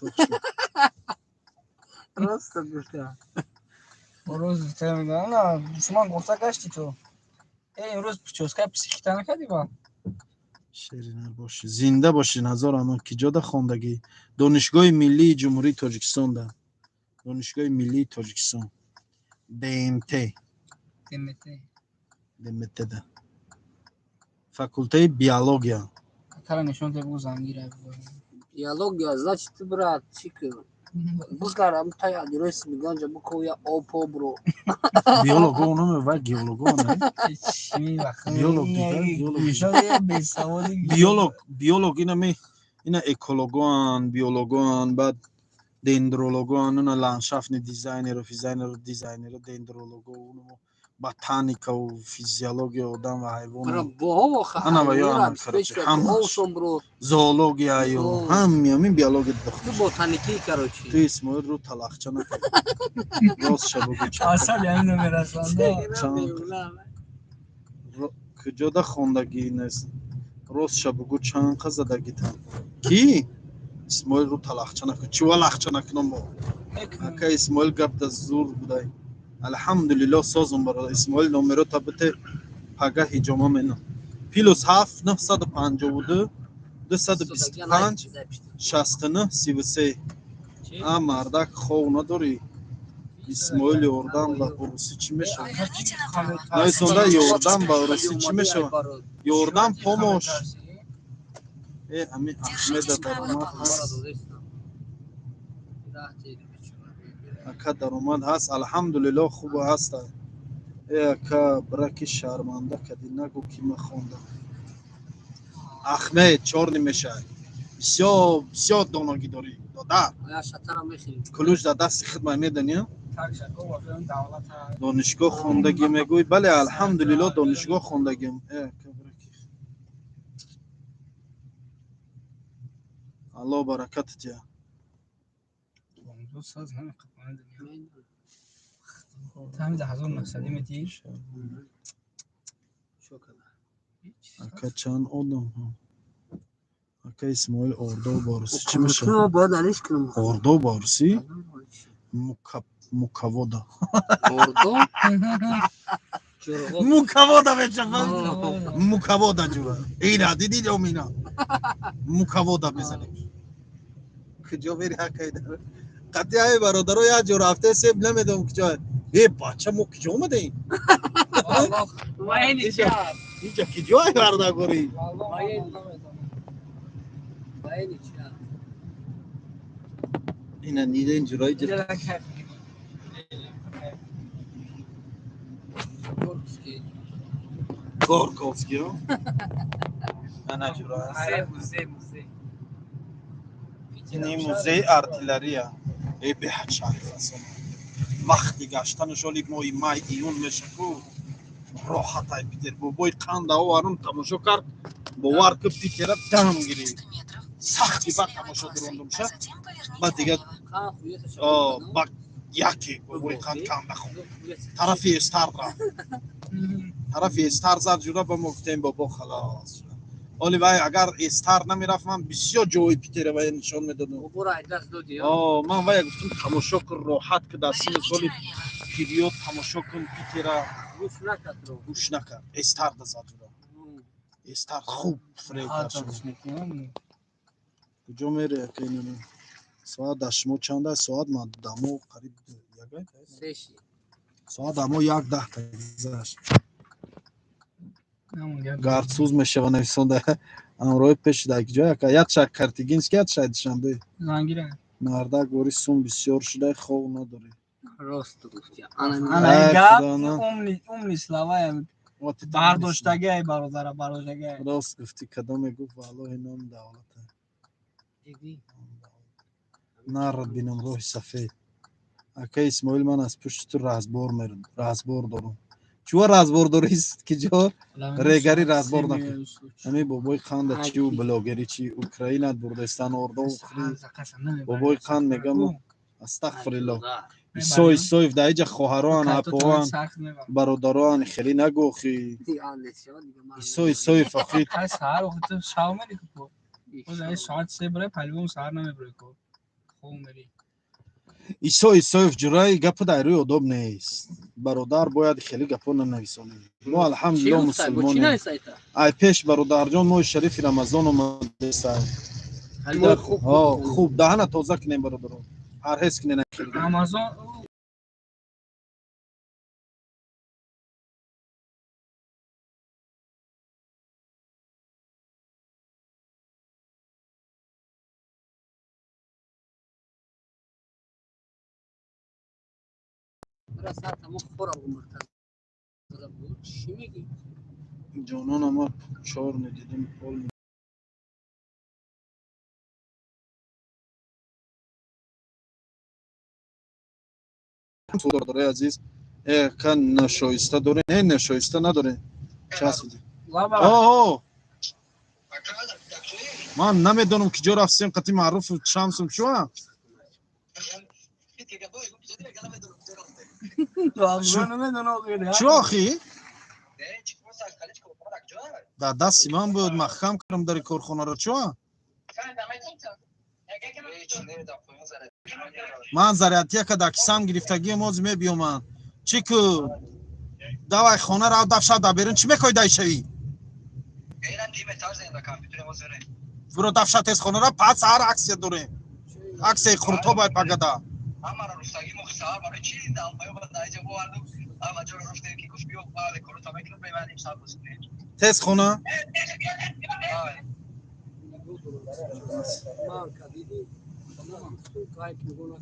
راست گفته روز تمیدن نه شما گفته گشتی تو امروز چوسکای پسیخیتا نکردی با شیرین باش زنده باشین هزار که جاده خواندگی دانشگاه ملی جمهوری تاجیکستان ده دانشگاه ملی تاجیکستان DMT DMT ده فاکولته بیولوژیا کلا نشون ده بگو زنگیره دیالوگ یازده چی تو برات چی که بگرم تا یادی رویس میگن جا بکو یا اوپو برو بیولوژ اونم و گیولوژ نه چی وقت بیولوژ بیولوژ بیولوژ اینا اکولوژان بیولوژان بعد دندرولوژان اون لندشافت دیزاینر دندرولوژ اون باتانیکا و فیزیولوژی آدم و حیوان با خ انا و یا حیوانات کرد فکر همش اوسم برو زولوژیا یا همین بیولوژی تو دخت بوتانیکی کاروچی تو اسماعیل رو تلاخچه نکرد راست شبو گوچه اصل یعنی نمیرسانده کجا ده خوندگی نیست راست شبو گو چند قزه دگیتن کی اسماعیل رو تلاخچه نکرد چی ولاخچه نکنم با اکا اسماعیل گفت ده زور بودای الحمدلله سازم برای اسماعیل نمرو تبته پگه هجامه منم پیلوس 7 952 225 69 33 مردک خو نداری اسماعیل یوردان با روسی چی میشه نایتونده یوردان با روسی چی میشه یوردان پوموش همین احمد در اومد هست اکا در اومد هست الحمدلله خوب هست اکا برکی شرمنده کدی نگو کی مخونده احمد چور نمیشه بسیار دانگی داری داده کلوش در دست خدمه میدنی دانشگاه خوندگی میگوی بله الحمدلله دانشگاه خوندگیم الله برکت جا تمیز 1900 میتی اکا چند آدم اکا اسماعیل اردو بارسی چی میشه؟ باید علیش کنم اردو بارسی؟ مکودا اردو مکودا بچه مکودا جوا اینا دیدی جو مینا مکودا بزنیم کجا بری حقی داره قطعه های برادر رو یا جو رفته سیب نمیدونم کجا بچه ما کجا اومده این؟ والله وين شاب اینجا کجای بردگوری؟ وين شاب اینا نیده اینجورایی جد گورکوفسکی ها؟ نه جورا هست موزه این موزه ارتیلریه ای به شریف اصلا وقتی گشتنش ولی مای ایون میشه کو راحت های پیتر بابای قند آوارم تماشا کرد باور که پیتر دم گیری سختی بعد تماشا دروندم شد بعد دیگه با یکی بابای قند کم بخون طرفی استار را طرفی استار زد جورا با مفتیم بابا خلاص ولی وای اگر استار نمیرفت من بسیار جوی پیتر وای نشان میدادم برو دست دادی من وای گفتم تماشا کن راحت که دستیم ولی ویدیو تماشا کن پیتر گوش نکرد استار زد جورا استار خوب فریکش کجا میره که اینو ساعت دشمو چند است ساعت ما دمو قریب یک ساعت دمو یک ده گذشت گارسوز میشه و نویسنده امروی پیش در جای که یک شکرتگینس که شاید شنبه زنگیره مردا گوری سون بسیار شده خوب نداره راست گفتی انا گپ عمری سلاوای برداشتگی ای برادر برداشتگی راست گفتی کدام گفت والله نام دولت دیدی نرد بینم روح سفید اکه اسماعیل من از پشت تو رازبار میرم رازبار دارم چوه رازبار داری است که جا ریگری رازبار نکن همین بابای خانده چی و بلاگری چی اوکراین بردستان اردو بابای خان میگم استغفر الله ایسوی در اینجا خواهران اپوان برادران خیلی نگوخی ایسوی فقید سهر وقت شام میری کو خود ساعت 3 برای پلوم سهر نمیبره کو خوب میری ایسوی جرای گپ در روی ادب نیست برادر باید خیلی گپا ننویسونه ما الحمدلله مسلمانیم ای پیش برادر جان ما شریف رمضان اومده سر خوب دهن تازه کنیم برادران هر حس کنین رمضان ساعت ما خورم مرتضی بود چی میگی جانان ما چهار ندیدم پول داره عزیز کن نشایسته داره نه نشایسته نداره چاس من نمیدونم کجا رفتیم قطعی معروف شمسم شو چو آخی در دستی من بود محکم کردم در کارخانه را چو من زریعتی که در کسام گرفتگی موز میبیوم من چی که دوای خانه را دفشت در بیرون چی میکوی دای شوی برو دفشت از خانه را پس هر عکسی دوره عکسی خورتو باید پگده تز خونه مانکا دیدی کای میگونه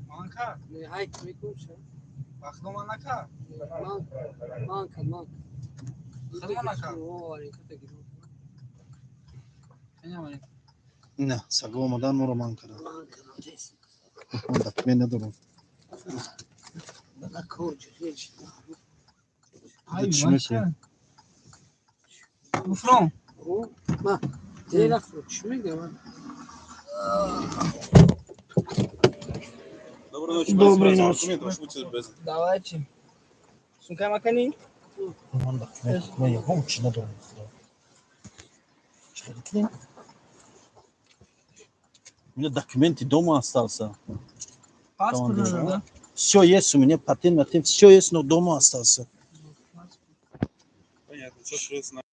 مانکا نه های میکنه وقتو من نکرد مانکا خیلی نکرد نه سگو آمدن ما رو من کردن من دکمه ندارم چی میکنی؟ گفرم ما دیگه چی میگم Доброй ночи. давай чим сумка макани من دکمه یکم چی ندارم мне документы дома остался. паспорт надо Все есть у меня, патент, все есть, но дома остался. Понятно, что